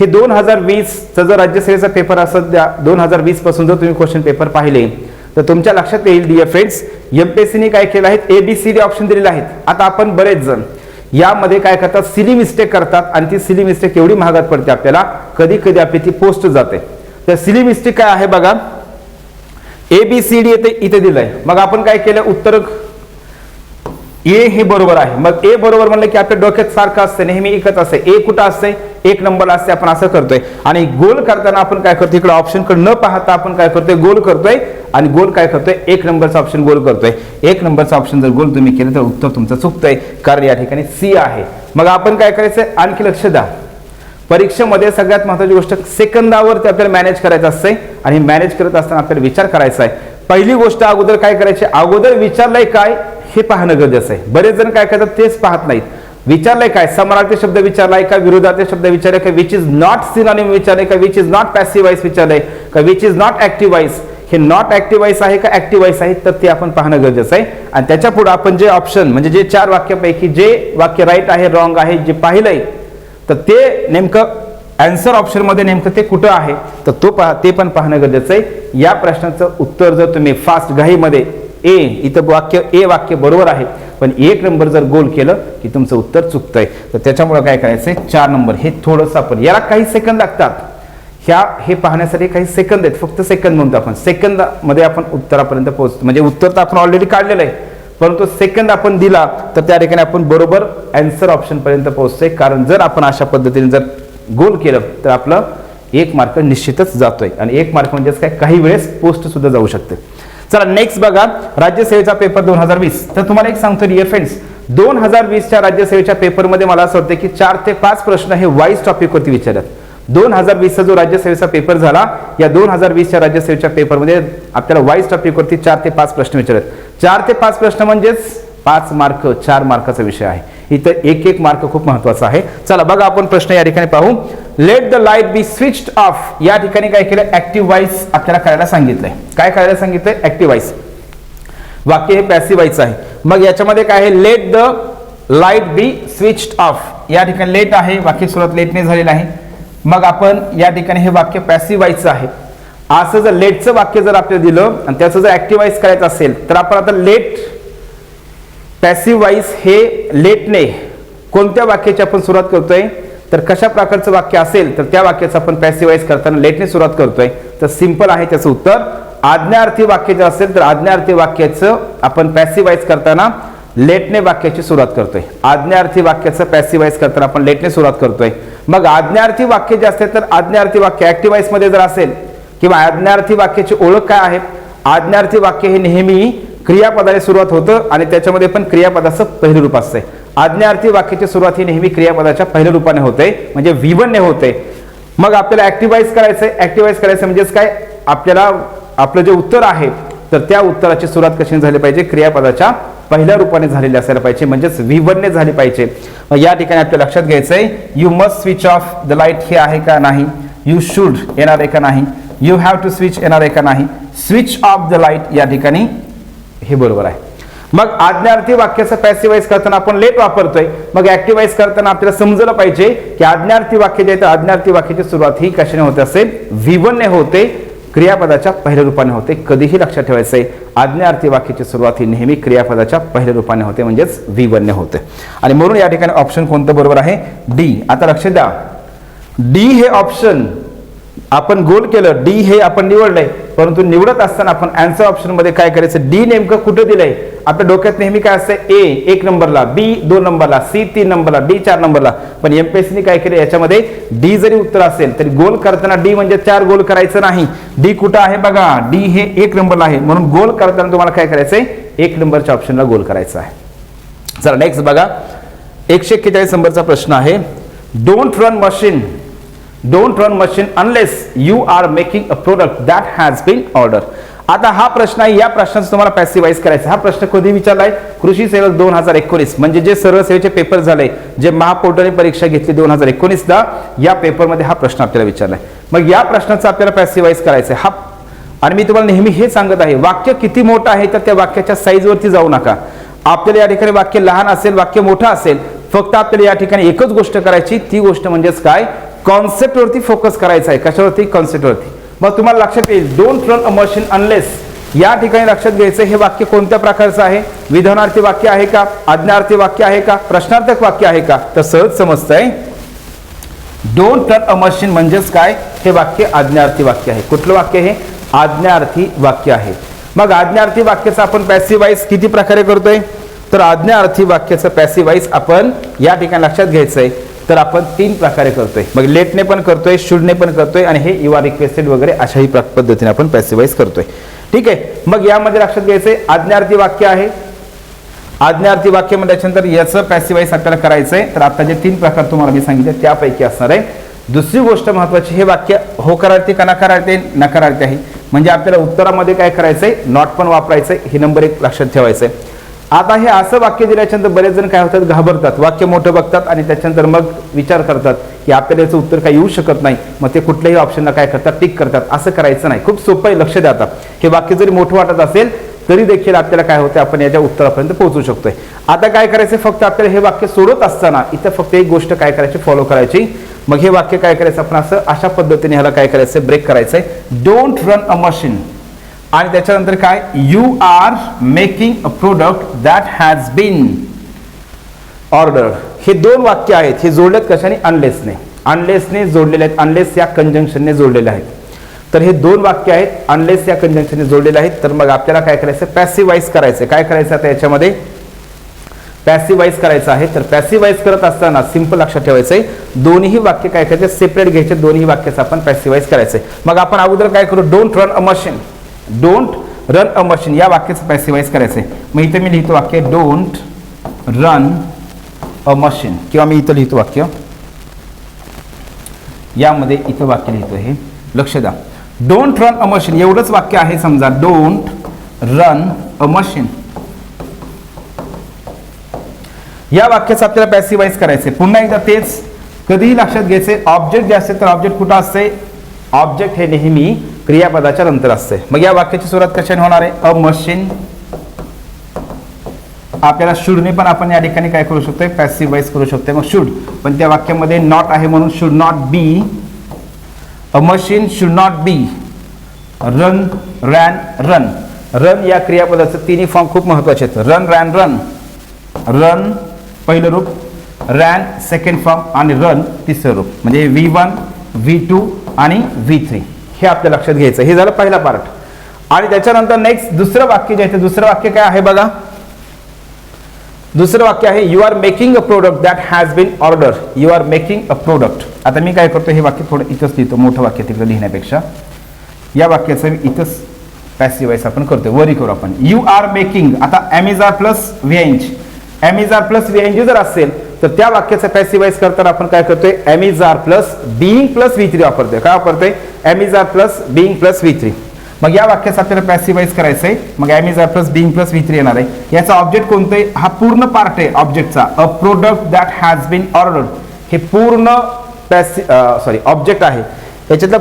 हे 2020चा जर राज्यसेवेचा पेपर असत द्या 2020 पासून जर तुम्ही क्वेश्चन पेपर पाहिले तर तुमच्या लक्षात येईल डिअर फ्रेंड्स एमपीएससीने काय केलं आहे ABCD ऑप्शन दिलेले आहेत. आता आपण बरेच जण यामध्ये काय करतात सिली मिस्टेक करतात आणि ती सिली मिस्टेक एवढी महागात पडते आपल्याला कधी कधी आपली ती पोस्ट जाते. तर सिली मिस्टेक काय आहे बघा ABCD येते इथे दिलंय. मग आपण काय केलं उत्तर ए हे बरोबर आहे. मग ए बरोबर म्हणलं की आपल्या डोक्यात सारखं असतं नेहमी एकच असते. ए कुठं असते 1 नंबरला असते. आपण असं करतोय आणि गोल करताना आपण काय करतोय इकडे ऑप्शनकडे न पाहता आपण काय करतोय गोल करतोय आणि गोल काय करतोय 1 नंबरचा ऑप्शन गोल करतोय. 1 नंबरचा ऑप्शन जर गोल तुम्ही केलं तर उत्तर तुमचं चुकतंय कारण या ठिकाणी सी आहे. मग आपण काय करायचं आणखी लक्ष द्या परीक्षेमध्ये सगळ्यात महत्त्वाची गोष्ट सेकंदावरती आपल्याला मॅनेज करायचं असते आणि मॅनेज करत असताना आपल्याला विचार करायचा आहे. पहिली गोष्ट अगोदर काय करायची, अगोदर विचारलंय काय हे पाहणं गरजेचं आहे. बरेच जण काय करतात तेच पाहत नाहीत. विचारलंय काय, समानार्थी शब्द विचारलाय का, विरोधार्थी शब्द विचारलाय का, विच इज नॉट सिनोनिम विचारलंय का, which is not passive voice विचारलंय का, which is not active voice, हे नॉट ऍक्टिव्ह वॉइस आहे का ऍक्टिव्ह वॉइस आहे, तर ते आपण पाहणं गरजेचं आहे. आणि त्याच्या पुढे आपण जे ऑप्शन म्हणजे जे 4 वाक्यापैकी जे वाक्य राईट आहे रॉंग आहे जे पाहिलंय तर ते नेमकं आन्सर ऑप्शन मध्ये नेमकं ते कुठं आहे तर ते पण पाहणं गरजेचं आहे. या प्रश्नाचं उत्तर जर तुम्ही फास्ट घाईमध्ये इथं वाक्य बरोबर आहे पण 1 नंबर जर गोल केलं की तुमचं उत्तर चुकतंय. तर त्याच्यामुळे काय करायचंय, 4 नंबर हे थोडंसं आपण याला काही सेकंद लागतात. हे पाहण्यासाठी काही सेकंद आहेत, फक्त सेकंद म्हणतो आपण. सेकंदामध्ये आपण उत्तरापर्यंत पोहोचतो. म्हणजे उत्तर तर आपण ऑलरेडी काढलेलं आहे परंतु सेकंद आपण दिला तर त्या ठिकाणी आपण बरोबर आन्सर ऑप्शन पर्यंत पोहोचतोय. कारण जर आपण अशा पद्धतीने जर गोल केलं तर आपलं 1 मार्क निश्चितच जातोय. आणि 1 मार्क म्हणजेच काय, काही वेळेस पोस्ट सुद्धा जाऊ शकते. चला नेक्स्ट बघा, राज्यसेवेचा पेपर 2020. तर तुम्हाला एक सांगतो डिअर फ्रेंड्स, 2020च्या राज्यसेवेच्या पेपरमध्ये मला असं वाटतं की 4 ते 5 प्रश्न हे वाईज टॉपिकवरती विचारतात. 2020चा जो राज्यसेवेचा पेपर झाला या 2020च्या राज्यसेवेच्या पेपरमध्ये आपल्याला वाईज टॉपिकवरती 4 ते 5 प्रश्न विचारतात. 4 ते 5 प्रश्न म्हणजेच 5 मार्क 4 मार्काचा विषय आहे. इथं 1 मार्क खूप महत्वाचा आहे. चला बघा आपण प्रश्न या ठिकाणी पाहू. Let the light B switched off. या ठिकाणी काय केलं, ऍक्टिव्ह वॉइस आपल्याला करायला सांगितलंय. काय करायला सांगितलंय, ऍक्टिव्ह वॉइस. वाक्य हे पॅसिव्ह वॉइस आहे. मग याच्यामध्ये काय आहे, let the light B switched off. या ठिकाणी लेट आहे, वाक्य सुरुवात लेटने झालेलं आहे. मग आपण या ठिकाणी हे वाक्य पॅसिव्ह वॉइसचं आहे. असं जर लेटचं वाक्य जर आपल्याला दिलं आणि त्याचं जर ऍक्टिव्ह वॉइस करायचं असेल तर आपण आता लेट पॅसिव्ह वॉइस हे लेटने कोणत्या वाक्याची आपण सुरुवात करतोय तर कशा प्रकारचं वाक्य असेल तर त्या वाक्याचं आपण पॅसिव्ह वॉइस करताना लेटने सुरुवात करतोय. तर सिंपल आहे त्याचं उत्तर. आज्ञार्थी वाक्य जर असेल तर आज्ञार्थी वाक्याचं आपण पॅसिव्ह वॉइस करताना लेटने वाक्याची सुरुवात करतोय. आज्ञार्थी वाक्याचं पॅसिव्ह वॉइस करताना आपण लेटने सुरुवात करतोय. मग आज्ञार्थी वाक्य जे असते तर आज्ञार्थी वाक्य ऍक्टिव्ह वॉइस मध्ये जर असेल किंवा आज्ञार्थी वाक्याची ओळख काय आहे, आज्ञार्थी वाक्य हे नेहमी क्रियापदाने सुरुवात होतं आणि त्याच्यामध्ये पण क्रियापदाचं पहिलं रूप असतंय. आज्ञार्थी वाक्याची सुरुवात ही नेहमी क्रियापदाच्या पहिल्या रूपाने होते म्हणजे V1 ने होते. मग आपल्याला ऍक्टिव्ह वॉइस करायचंय. ऍक्टिव्ह वॉइस करायचं म्हणजेच काय, आपल्याला आपलं जे उत्तर आहे तर त्या उत्तराची सुरुवात कशी झाली पाहिजे, क्रियापदाच्या पहिल्या रूपाने झालेली असायला पाहिजे म्हणजेच V1 ने झाली पाहिजे. या ठिकाणी आपल्याला लक्षात घ्यायचंय you must switch off the light हे आहे का नाही, यू शुड येणार आहे का नाही, यू हॅव टू स्विच येणार आहे का नाही, स्विच ऑफ द लाईट या ठिकाणी हे बरोबर आहे. मग आज्ञार्थी वाक्याचं पॅसिव्ह वॉइस करताना आपण लेट वापरतोय. मग ऍक्टिव्ह वॉइस करताना आपल्याला समजलं पाहिजे की आज्ञार्थी वाक्य जे आहे तर आज्ञार्थी वाक्याची सुरुवात ही कशाने होते असेल, V1 ने होते, क्रियापदाच्या पहिल्या रूपाने होते. कधीही लक्षात ठेवायचंय आज्ञार्थी वाक्याची सुरुवात ही नेहमी क्रियापदाच्या पहिल्या रूपाने होते म्हणजेच V1 ने होते. आणि म्हणून या ठिकाणी ऑप्शन कोणतं बरोबर आहे, डी. आता लक्ष द्या, डी हे ऑप्शन आपण गोल केलं, डी हे आपण निवडलंय परंतु निवडत असताना आपण आन्सर ऑप्शन मध्ये काय करायचं, डी नेमकं कुठे दिलंय. आपल्या डोक्यात नेहमी काय असतं, ए 1 नंबरला, बी 2 नंबरला, सी 3 नंबरला, डी 4 नंबरला. पण एमपीएससीने काय केलं, याच्यामध्ये डी जरी उत्तर असेल तरी गोल करताना डी म्हणजे 4 गोल करायचं नाही. डी कुठं आहे बघा, डी हे 1 नंबरला आहे म्हणून गोल करताना तुम्हाला काय करायचंय, 1 नंबरच्या ऑप्शनला गोल करायचं आहे. चला नेक्स्ट बघा, 141 नंबरचा प्रश्न आहे. Don't run machine unless you are making a product that has been order. आता हा प्रश्न आहे, या प्रश्नाचं तुम्हाला पॅसिव्ह वॉइस करायचं. हा प्रश्न कधी विचारलाय, कृषी सेवक 2019 म्हणजे जे सर्व सेवेचे पेपर झाले, जे महापोर्टलने परीक्षा घेतली 2019ला, या पेपरमध्ये हा प्रश्न आपल्याला विचारलाय. मग या प्रश्नाचं आपल्याला पॅसिव्ह वॉइस करायचं आहे. आणि मी तुम्हाला नेहमी हे सांगत आहे, वाक्य किती मोठं आहे तर त्या वाक्याच्या साईजवरती जाऊ नका. आपल्याला या ठिकाणी वाक्य लहान असेल, वाक्य मोठं असेल, फक्त आपल्याला या ठिकाणी एकच गोष्ट करायची, ती गोष्ट म्हणजेच काय, कॉन्सेप्ट वरती फोकस करायचा आहे. कशावरती, कॉन्सेप्ट वरती. मग तुम्हाला लक्षात येईल, don't run a machine unless, या ठिकाणी लक्षात घ्यायचं हे वाक्य कोणत्या प्रकारचं आहे, विधानार्थी वाक्य आहे का, आज्ञार्थी वाक्य आहे का, प्रश्नार्थक वाक्य आहे का. तर सहज समजतंय, डोंट रन अ मशीन म्हणजेच काय, हे वाक्य आज्ञार्थी वाक्य आहे. कुठलं वाक्य हे, आज्ञार्थी वाक्य आहे. मग आज्ञार्थी वाक्याचा आपण पॅसिव्ह वॉइस किती प्रकारे करतोय, तर आज्ञार्थी वाक्याचं पॅसिव्ह वॉइस आपण या ठिकाणी लक्षात घ्यायचंय तर आपण 3 प्रकारे करतोय. मग लेटने पण करतोय, शुडने पण करतोय आणि हे यू आर रिक्वेस्टेड वगैरे अशाही पद्धतीने आपण पॅसिव्ह वॉइस करतोय. ठीक आहे. मग यामध्ये लक्षात घ्यायचंय आज्ञार्थी वाक्य आहे. आज्ञार्थी वाक्य म्हटल्यानंतर याचं पॅसिव्ह वॉइस आपल्याला करायचंय. तर आता जे 3 प्रकार तुम्हाला मी सांगितले त्यापैकी असणार आहे. दुसरी गोष्ट महत्त्वाची, हे वाक्य होकारार्थी का नकारार्थी? नकारार्थी आहे. म्हणजे आपल्याला उत्तरामध्ये काय करायचंय? नॉट पण वापरायचंय. हे नंबर 1 लक्षात ठेवायचंय. आता हे असं वाक्य दिल्याच्यानंतर बरेच जण काय होतात? घाबरतात, वाक्य मोठं बघतात आणि त्याच्यानंतर मग विचार करतात की आपल्याला याचं उत्तर काय येऊ शकत नाही, मग ते कुठल्याही ऑप्शनला काय करतात? टिक करतात. असं करायचं नाही. खूप सोपं आहे, लक्ष द्या. आता हे वाक्य जरी मोठं वाटत असेल तरी देखील आपल्याला काय होतं? आपण याच्या उत्तरापर्यंत पोहोचू शकतोय. आता काय करायचं? फक्त आपल्याला हे वाक्य सोडत असताना इथं फक्त एक गोष्ट काय करायची? फॉलो करायची. मग हे वाक्य काय करायचं? आपण असं अशा पद्धतीने ह्याला काय करायचं? ब्रेक करायचंय. Don't run a machine. आणि त्याच्यानंतर काय? You are making a product that has been ordered. हे 2 वाक्य आहेत. हे जोडलेत कशाने? अनलेसने. अनलेसने जोडलेले आहेत. अनलेस या कंजंक्शनने जोडलेले आहेत. तर हे 2 वाक्य आहेत, अनलेस या कंजंक्शनने जोडलेले आहेत. तर मग आपल्याला काय करायचं? पॅसिवाइज करायचं. काय करायचं आता याच्यामध्ये? पॅसिवाइज करायचं आहे. तर पॅसिवाइज करत असताना सिंपल लक्षात ठेवायचंय, दोन्ही वाक्य काय करायचे? सेपरेट घ्यायचे. दोन्ही वाक्याचं आपण पॅसिवाइज करायचंय. मग आपण अगोदर काय करू? Don't run a machine. Don't run a machine या वाक्याचं पॅसिवाइज करायचंय. मग इथे मी लिहितो वाक्य डोंट रन अ मशीन, किंवा मी इथं लिहितो वाक्य, यामध्ये इथं वाक्य लिहितो. हे लक्ष द्या. डोंट रन अ मशीन एवढंच वाक्य आहे. समजा डोंट रन अ मशीन या वाक्याचं आपल्याला पॅसिवाइज करायचे. पुन्हा एकदा तेच, कधीही लक्षात घ्यायचे, ऑब्जेक्ट जे असते तर ऑब्जेक्ट कुठं असते? ऑब्जेक्ट हे नेहमी क्रियापदाच्या नंतर असते. मग या वाक्याची सुरुवात कशाने होणार आहे? अ मशीन. आपल्याला शुडने पण आपण या ठिकाणी काय करू शकतोय? पॅसिवाइज करू शकतोय. मग शुड, पण त्या वाक्यामध्ये नॉट आहे म्हणून should not B. A machine should not be run, ran, run. Run या क्रियापदाचं तिन्ही फॉर्म खूप महत्वाचे आहेत. Run, ran, run. रन पहिलं रूप, रॅन सेकंड फॉर्म आणि रन तिसरं रूप. म्हणजे V1, V2 आणि V3 हे आपल्या लक्षात घ्यायचं. हे झालं पहिला पार्ट. आणि त्याच्यानंतर नेक्स्ट दुसरं वाक्य जे आहे, दुसरं वाक्य काय आहे बघा? दुसरं वाक्य आहे you are making a product that has been order. You are making a product. आता मी काय करतो? हे वाक्य थोडं इथंच लिहितो, मोठं वाक्य तिकडे लिहिण्यापेक्षा. या वाक्याचं इथंच पॅसिवाइज आपण करतोय. वरी करू आपण. You are making. आता एमिजार प्लस व्हीएनजी. एमिजार प्लस व्हीएनजी जर असेल तर त्या वाक्याचं पॅसिवाइज करताना आपण काय करतोय? एमिजार प्लस बीइंग प्लस V3 वापरतोय. काय वापरतोय? एमिजार प्लस बीइंग प्लस V3. मग या वाक्याचं आपल्याला पॅसिवाइज करायचं आहे. मग एमिजार प्लस बीइंग प्लस V3 येणार आहे. याचा ऑब्जेक्ट कोणतं आहे? हा पूर्ण पार्ट आहे ऑब्जेक्टचा. A product that has been ordered. हे पूर्ण ऑब्जेक्ट आहे. याच्यातलं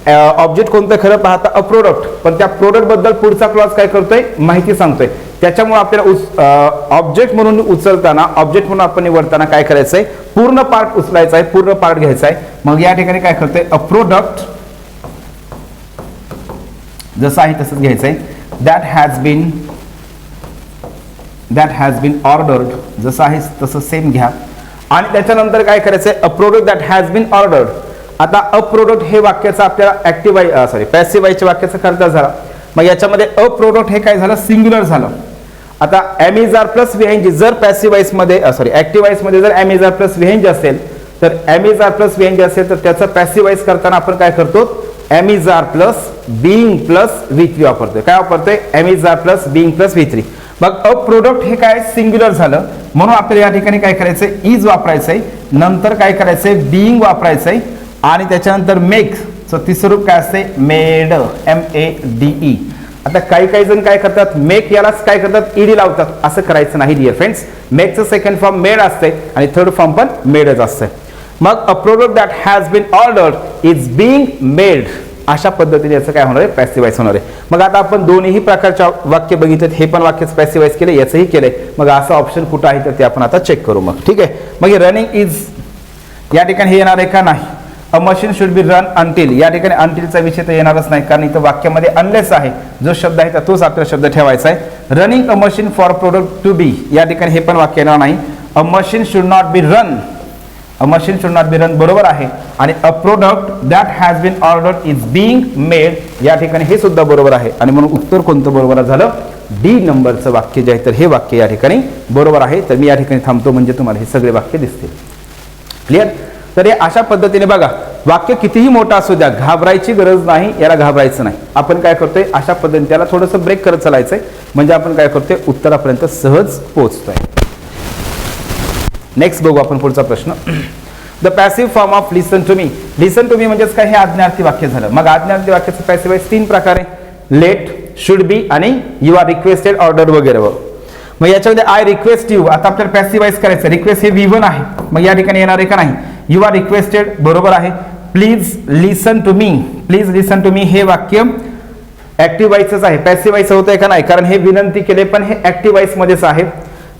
ऑब्जेक्ट कोणतं खरं पाहता? A product. पण त्या प्रोडक्ट बद्दल पुढचा क्लॉज काय करतोय? माहिती सांगतोय. त्याच्यामुळे आपल्याला ऑब्जेक्ट म्हणून उचलताना, ऑब्जेक्ट म्हणून आपण निवडताना काय करायचंय? पूर्ण पार्ट उचलायचा आहे, पूर्ण पार्ट घ्यायचा आहे. मग या ठिकाणी काय करतोय? अ प्रोडक्ट जसं आहे तसंच घ्यायचंय. That has been ordered. जसं आहे तसं सेम घ्या. आणि त्याच्यानंतर काय करायचंय? A product that has been ordered. आता अ प्रोडक्ट हे वाक्याचा आपल्याला पॅसिवाइजच्या वाक्याचा कर्ता झाला. मग याच्यामध्ये अ प्रोडक्ट हे काय झालं? सिंग्युलर झालं. आता एमिजार प्लस व्हीएनजी जर पॅसिवाइज मध्ये ऍक्टिवाइज मध्ये जर एमिजार प्लस व्हीएनजी असेल तर एमिजार प्लस व्हीएनजी असेल तर त्याचं पॅसिवाइज करताना आपण काय करतो? एमिजार प्लस बीइंग प्लस V3 वापरतोय. काय वापरतोय? एमिजार प्लस बीइंग प्लस V3. मग अ प्रोडक्ट हे काय? सिंग्युलर झालं म्हणून आपल्याला या ठिकाणी काय करायचंय? इज वापरायचंय. नंतर काय करायचंय? बीइंग वापरायचंय. आणि त्याच्यानंतर मेक तिसरं रूप काय असते? मेड. MADE. आता काही जण काय करतात? मेक यालाच काय करतात? ईडी लावतात. असं करायचं नाही डिअर फ्रेंड्स. मेकचं सेकंड फॉर्म मेड असते आणि थर्ड फॉर्म पण मेडच असते. मग a product that has been ordered is being made. अशा पद्धतीने याचं काय होणार आहे? पॅसिवाइज होणार आहे. मग आता आपण दोन्ही प्रकारच्या वाक्य बघितलेत. हे पण वाक्यच पॅसिवाइज केले, याचंही केलंय. मग असं ऑप्शन कुठं आहे तर ते आपण आता चेक करू. मग ठीक आहे. मग रनिंग इज या ठिकाणी हे येणार आहे का? नाही. A machine should be run until. या ठिकाणी अंटिलचा विषय तर येणारच नाही, कारण इथं वाक्यामध्ये अनलेस आहे. जो शब्द आहे तोच आपल्याला शब्द ठेवायचा आहे. Running a machine for product to be. या ठिकाणी हे पण वाक्य येणार नाही. A machine should not be run. A machine should not be run बरोबर आहे. आणि a product that has been ordered is being made. या ठिकाणी हे सुद्धा बरोबर आहे. आणि म्हणून उत्तर कोणतं बरोबर झालं? डी नंबरचं वाक्य जे आहे तर हे वाक्य या ठिकाणी बरोबर आहे. तर मी या ठिकाणी थांबतो म्हणजे तुम्हाला हे सगळे वाक्य दिसतील. क्लिअर? तर हे अशा पद्धतीने बघा, वाक्य कितीही मोठा असू द्या, घाबरायची गरज नाही. याला घाबरायचं नाही. आपण काय करतोय? अशा पद्धतीने त्याला थोडंसं ब्रेक करत चालायचंय. म्हणजे आपण काय करतोय? उत्तरापर्यंत सहज पोहोचतोय. नेक्स्ट बघू आपण पुढचा प्रश्न. The passive form of listen to me. Listen to me म्हणजेच काय, हे आज्ञार्थी वाक्य झालं. मग आज्ञार्थी वाक्याचं पॅसिव्ह वॉइस 3 प्रकार आहे, लेट, शुड बी आणि यू आर रिक्वेस्टेड, ऑर्डर वगैरे. मग याच्यामध्ये आय रिक्वेस्ट यू, आता आपल्याला पॅसिव्ह वॉइस करायचं. रिक्वेस्ट हे V1 आहे, मग या ठिकाणी येणार आहे का नाही. यू आर रिक्वेस्टेड बरोबर आहे. Please listen to me, please listen to me हे वाक्य ऍक्टिव्ह वॉइसच आहे. पॅसिव्ह वॉइस होतंय का नाही, कारण हे विनंती केले पण हे ऍक्टिव्ह वॉइस मध्येच आहे.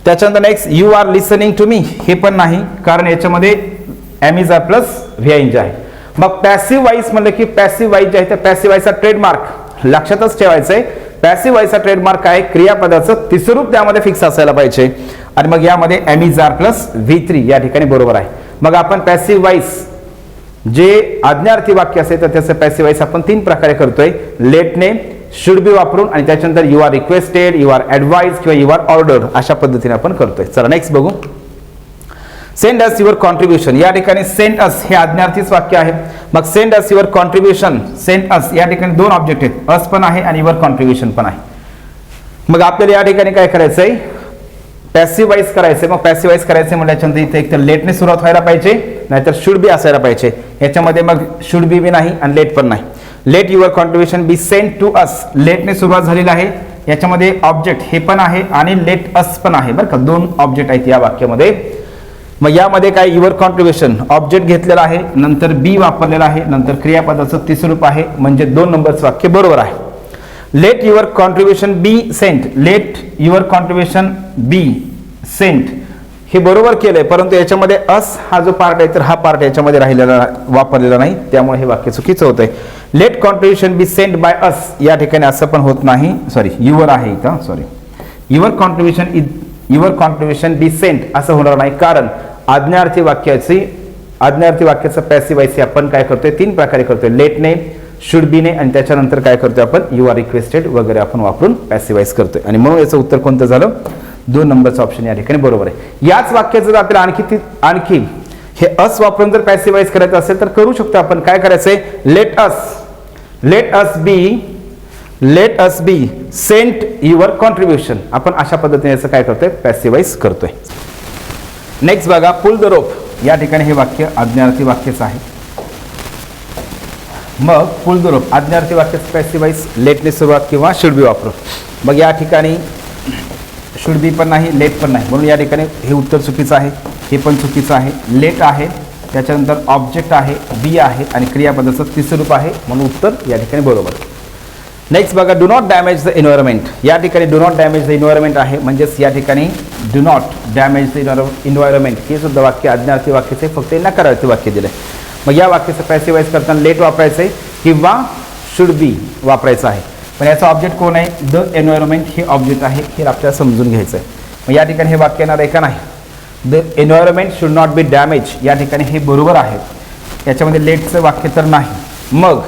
त्याच्यानंतर next you are listening to me, हे पण नाही, कारण याच्यामध्ये एम आर प्लस VING आहे. मग पॅसिव्ह वॉइस म्हणलं की पॅसिव्ह वॉइस जे आहे, त्या पॅसिव्ह वॉइसचा ट्रेडमार्क लक्षातच ठेवायचं आहे. पॅसिव्ह वॉइसचा ट्रेडमार्क आहे क्रियापदाचं तिसरं रूप त्यामध्ये फिक्स असायला पाहिजे. आणि मग यामध्ये एम प्लस V3 या ठिकाणी बरोबर आहे. मग आपण पॅसिव्ह वॉइस जे आज्ञार्थी वाक्य असेल तर त्याचं पॅसिव्ह वॉइस आपण 3 प्रकारे करतोय, लेटने, शुड बी वापरून आणि त्याच्यानंतर you are requested, you are advise किंवा यू आर ऑर्डर अशा पद्धतीने आपण करतोय. चला नेक्स्ट बघू. सेंड अस युअर कॉन्ट्रीब्युशन, या ठिकाणी सेंड अस हे आज्ञार्थीच वाक्य आहे. मग send us your contribution, send us या ठिकाणी 2 ऑब्जेक्ट आहेत, अस पण आहे आणि युअर कॉन्ट्रीब्युशन पण आहे. मग आपल्याला या ठिकाणी काय करायचंय, पॅसिव्ह वॉइस करायचंय. मग पॅसिव्ह वॉइस करायचंय म्हटल्याच्यानंतर इथे एक तर लेटने सुरुवात व्हायला पाहिजे, नाहीतर शुड बी असायला पाहिजे. याच्यामध्ये मग शुड बी नाही आणि लेट पण नाही. Let your contribution be send to us, लेटने सुरुवात झालेली आहे. याच्यामध्ये ऑब्जेक्ट हे पण आहे आणि लेट अस पण आहे बरं का, 2 ऑब्जेक्ट आहेत या वाक्यामध्ये. मग यामध्ये काय, युअर कॉन्ट्रीब्युशन ऑब्जेक्ट घेतलेला आहे, नंतर बी वापरलेला आहे, नंतर क्रियापदाचं तिसरं रूप आहे, म्हणजे 2 नंबरचं वाक्य बरोबर आहे. Late your contribution be Saint, late your contribution be Saint हे बरोबर केलंय, परंतु याच्यामध्ये अस हा जो पार्ट आहे तर हा पार्ट याच्यामध्ये राहिलेला वापरलेला नाही, त्यामुळे हे वाक्य चुकीचं होतंय. Let contribution be sent by us, या ठिकाणी असं पण होत नाही, सॉरी युअर आहे इथं, sorry your contribution be Saint असं होणार नाही, कारण आज्ञार्थी वाक्याचं पॅसिव्ह वॉइस आपण काय करतोय 3 प्रकारे करतोय, लेटने, शुड बीने आणि त्याच्यानंतर काय करतोय आपण यू आर रिक्वेस्टेड वगैरे आपण वापरून पॅसिव्ह वॉइस करतोय. आणि म्हणून याचं उत्तर कोणतं झालं, 2 नंबरचं ऑप्शन या ठिकाणी बरोबर आहे. याच वाक्याचं जर आपल्याला आणखी हे अस वापरून जर पॅसिव्ह वॉइस करायचं असेल तर करू शकतो आपण. काय करायचंय, let us be sent your contribution, आपण अशा पद्धतीने याचं काय करतोय, पॅसिव्ह वॉइस करतोय. नेक्स्ट बघा, पुल द रोप, या ठिकाणी हे वाक्य आज्ञार्थी वाक्यच आहे. मग पुल द रोप आज्ञार्थी वाक्याचं पॅसिव्ह वॉइस लेटने सुरुवात किंवा शुड बी वापरून. मग या ठिकाणी शुड बी पण नाही, लेट पण नाही, म्हणून या ठिकाणी हे उत्तर चुकीचं आहे. हे पण चुकीचं आहे. लेट आहे, त्याच्यानंतर ऑब्जेक्ट आहे, बी आहे आणि क्रियापदाचं तिसरं रूप आहे, म्हणून उत्तर या ठिकाणी बरोबर. नेक्स्ट बघा, do not damage the environment, या ठिकाणी do not damage the environment आहे, म्हणजेच या ठिकाणी do not damage the environment हे सुद्धा वाक्य आज्ञार्थी वाक्याचे फक्त नकारार्थी वाक्य दिले. मग या वाक्याचं पॅसिव्ह वॉइस करताना लेट वापरायचं आहे किंवा शुड बी वापरायचं आहे. पण याचा ऑब्जेक्ट कोण आहे, द एन्व्हायरमेंट हे ऑब्जेक्ट आहे, हे आपल्याला समजून घ्यायचं आहे. मग या ठिकाणी हे वाक्य येणार आहे का नाही, the environment should not B damage, या ठिकाणी हे बरोबर आहे. याच्यामध्ये लेटचं वाक्य तर नाही. मग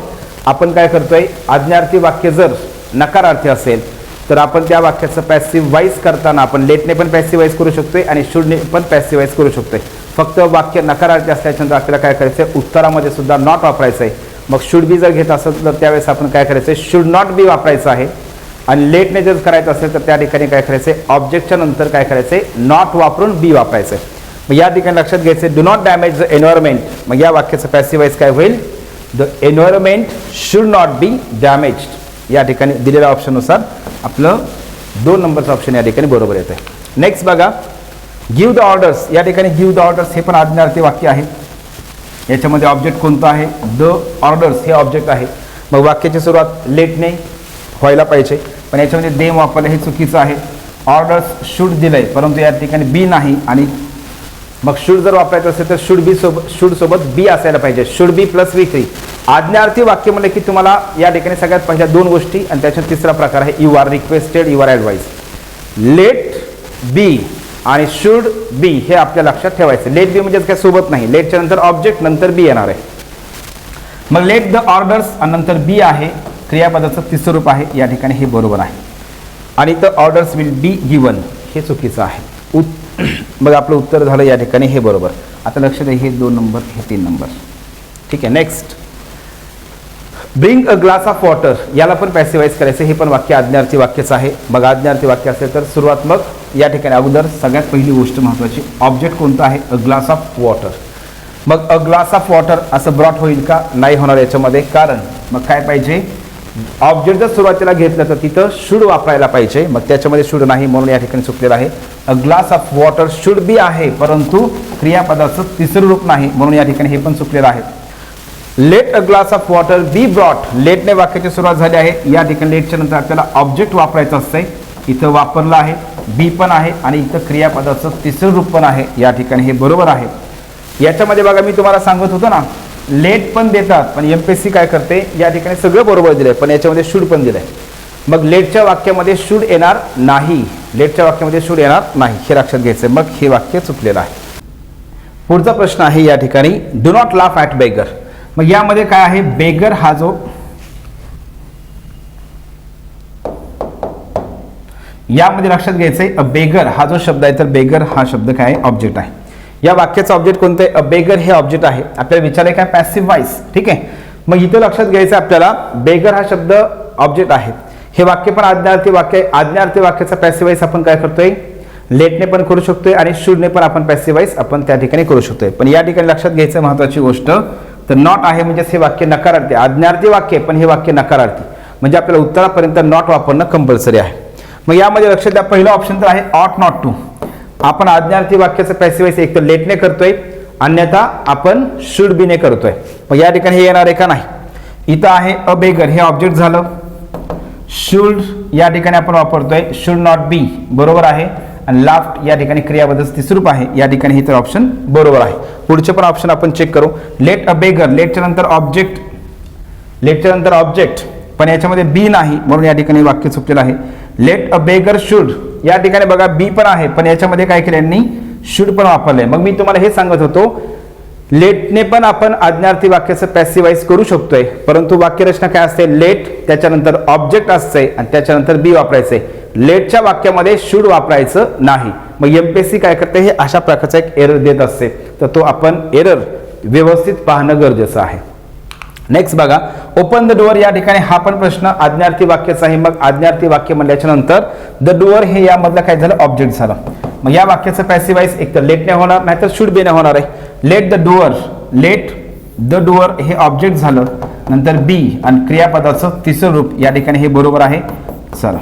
आपण काय करतोय, आज्ञार्थी वाक्य जर नकारार्थी असेल तर आपण त्या वाक्याचं पॅसिव्ह वॉइस करताना आपण लेटने पण पॅसिव्ह वॉइस करू शकतोय आणि शुडने पण पॅसिव्ह वॉइस करू शकतोय. फक्त वाक्य नकारार्थी असल्याच्यानंतर आपल्याला काय करायचं आहे, उत्तरामध्ये सुद्धा नॉट वापरायचं आहे. मग शुड बी जर घेत असेल तर त्यावेळेस आपण काय करायचं आहे, शुड नॉट बी वापरायचं आहे. आणि लेटने जर करायचं असेल तर त्या ठिकाणी काय करायचं आहे, ऑब्जेक्टच्या नंतर काय करायचं आहे, नॉट वापरून बी वापरायचं आहे. मग या ठिकाणी लक्षात घ्यायचं आहे, do not damage the environment. मग या वाक्याचं पॅसिव्ह वॉइस काय होईल, the environment should not B damaged. या ठिकाणी दिलेल्या ऑप्शननुसार आपलं 2 नंबरचं ऑप्शन या ठिकाणी बरोबर येतं आहे. नेक्स्ट बघा, गिव्ह द ऑर्डर्स, या ठिकाणी गिव्ह द ऑर्डर्स हे पण आज्ञार्थी वाक्य आहे. याच्यामध्ये ऑब्जेक्ट कोणतं आहे, द ऑर्डर्स हे ऑब्जेक्ट आहे. मग वाक्याची सुरुवात लेटने व्हायला पाहिजे, पण याच्यामध्ये देम वापरलं हे चुकीचं आहे. ऑर्डर्स शुड दिलंय, परंतु या ठिकाणी बी नाही. आणि मग शुड जर वापरायचं असेल तर शुड सोबत बी असायला पाहिजे, शुड बी प्लस V3. आज्ञार्थी वाक्य म्हणजे की तुम्हाला या ठिकाणी सगळ्यात पहिल्या 2 गोष्टी आणि त्याच्यात तिसरा प्रकार आहे you are requested, you are advise. Let be आणि शुड बी हे आपल्या लक्षात ठेवायचं. लेट बी म्हणजेच काय सोबत नाही, लेटच्या नंतर ऑब्जेक्ट नंतर बी येणार आहे. मग लेट द ऑर्डर्स आणि नंतर बी आहे, क्रियापदाचं तिसरं रूप आहे, या ठिकाणी हे बरोबर आहे. आणि the orders will be given हे चुकीचं आहे. मग आपलं उत्तर झालं या ठिकाणी हे बरोबर. आता लक्षात द्या, हे 2 नंबर, हे 3 नंबर. ठीक आहे. Next, bring a glass of water, याला पण पॅसिव्ह वॉइस करायचं. हे पण वाक्य आज्ञार्थी वाक्यच आहे. मग आज्ञार्थी वाक्य असेल तर सुरुवात, मग या ठिकाणी अगोदर सगळ्यात पहिली गोष्ट महत्त्वाची, ऑब्जेक्ट कोणतं आहे, अ ग्लास ऑफ वॉटर. मग अ ग्लास ऑफ वॉटर असं ब्रॉट होईल का? नाही होणार याच्यामध्ये. कारण मग काय पाहिजे, ऑब्जेक्ट जर सुरुवातीला घेतलं तर तिथं शुड वापरायला पाहिजे. मग त्याच्यामध्ये शुड नाही म्हणून या ठिकाणी चुकलेलं आहे. अ glass of water should be आहे, परंतु क्रियापदाचं तिसरं रूप नाही म्हणून या ठिकाणी हे पण चुकलेलं आहे. Let a glass of water be brought, लेटने वाक्याची सुरुवात झाली आहे. या ठिकाणी लेटच्या नंतर आपल्याला ऑब्जेक्ट वापरायचं असतंय. इथं वापरलं आहे, बी पण आहे आणि इथं क्रियापदाचं तिसरं रूप पण आहे. या ठिकाणी हे बरोबर आहे. याच्यामध्ये बघा मी तुम्हाला सांगत होतो ना, लेट पण देतात पण एमपीएससी काय करते, या ठिकाणी सगळं बरोबर दिलंय पण याच्यामध्ये शुड पण दिलंय. मग लेटच्या वाक्यामध्ये शुड येणार नाही, लेटच्या वाक्यामध्ये शुड येणार नाही हे लक्षात घ्यायचं. मग हे वाक्य चुकलेलं आहे. पुढचा प्रश्न आहे या ठिकाणी, do not laugh at beggar. मग यामध्ये काय आहे, बेगर हा जो यामध्ये लक्षात घ्यायचंय, अ बेगर हा जो शब्द आहे तर बेगर हा शब्द काय आहे, ऑब्जेक्ट आहे. या वाक्याचं ऑब्जेक्ट कोणतं आहे, अ बेगर हे ऑब्जेक्ट आहे. आपल्याला विचारलंय काय, पॅसिव्ह वॉइस. ठीक आहे. मग इथं लक्षात घ्यायचं आपल्याला, बेगर हा शब्द ऑब्जेक्ट आहे. हे वाक्य पण आज्ञार्थी वाक्य आहे. आज्ञार्थी वाक्याचा पॅसिव्ह वॉइस आपण काय करतोय, लेटने पण करू शकतोय आणि शुडने पण आपण पॅसिव्ह वॉइस आपण त्या ठिकाणी करू शकतोय. पण या ठिकाणी लक्षात घ्यायचं महत्त्वाची गोष्ट, तर नॉट आहे म्हणजे हे वाक्य नकारार्थी, आज्ञार्थी वाक्य पण हे वाक्य नकारार्थी, म्हणजे आपल्याला उत्तरापर्यंत नॉट वापरणं कंपल्सरी आहे. मग यामध्ये लक्षात द्या, पहिलं ऑप्शन तर आहे ऑट नॉट टू. आपण आज्ञार्थी वाक्याचं पॅसिव्ह वॉइस एक तर लेटने करतोय, अन्यथा आपण शुड बीने करतोय. मग या ठिकाणी हे येणार आहे का, नाही. इथं आहे अ बेगर हे ऑब्जेक्ट झालं, शुड या ठिकाणी आपण वापरतोय, शुड नॉट बी बरोबर आहे, आणि लाफ्ट या ठिकाणी क्रियापदाचं तिसरं रूप आहे. या ठिकाणी हे तर ऑप्शन बरोबर आहे. पुढचे पण ऑप्शन आपण चेक करू. लेट अ बेगर, लेटच्या नंतर ऑब्जेक्ट, लेटच्या नंतर ऑब्जेक्ट पण याच्यामध्ये बी नाही म्हणून या ठिकाणी वाक्य चुकलेलं आहे. लेट अ बेगर शुड, या ठिकाणी बघा बी पण आहे पण याच्यामध्ये काय केलं यांनी, शुड पण वापरलंय. मग मी तुम्हाला हे सांगत होतो, लेटने पण आपण आज्ञार्थी वाक्याचं पॅसिव्ह वॉइस करू शकतोय, परंतु वाक्यरचना काय असते, लेट त्याच्यानंतर ऑब्जेक्ट असते आणि त्याच्यानंतर बी वापरायचंय. लेटच्या वाक्यामध्ये शुड वापरायचं नाही. मग एमपीएससी काय करते, हे अशा प्रकारचा एक एरर देत असते, तर तो आपण एरर व्यवस्थित पाहणं गरजेचं आहे. नेक्स्ट बघा, ओपन द डोअर. या ठिकाणी हा पण प्रश्न आज्ञार्थी वाक्याचा आहे. मग आज्ञार्थी वाक्य म्हणल्याच्या नंतर द डोअर हे यामधलं काय झालं, ऑब्जेक्ट झालं. मग या वाक्याचं पॅसिव्ह वॉइस एक तर लेटने होणार नाहीतर शुड बीने होणार आहे. Let the door, let the door हे ऑब्जेक्ट झालं, नंतर बी आणि क्रियापदाचं तिसरं रूप, या ठिकाणी हे बरोबर आहे. चला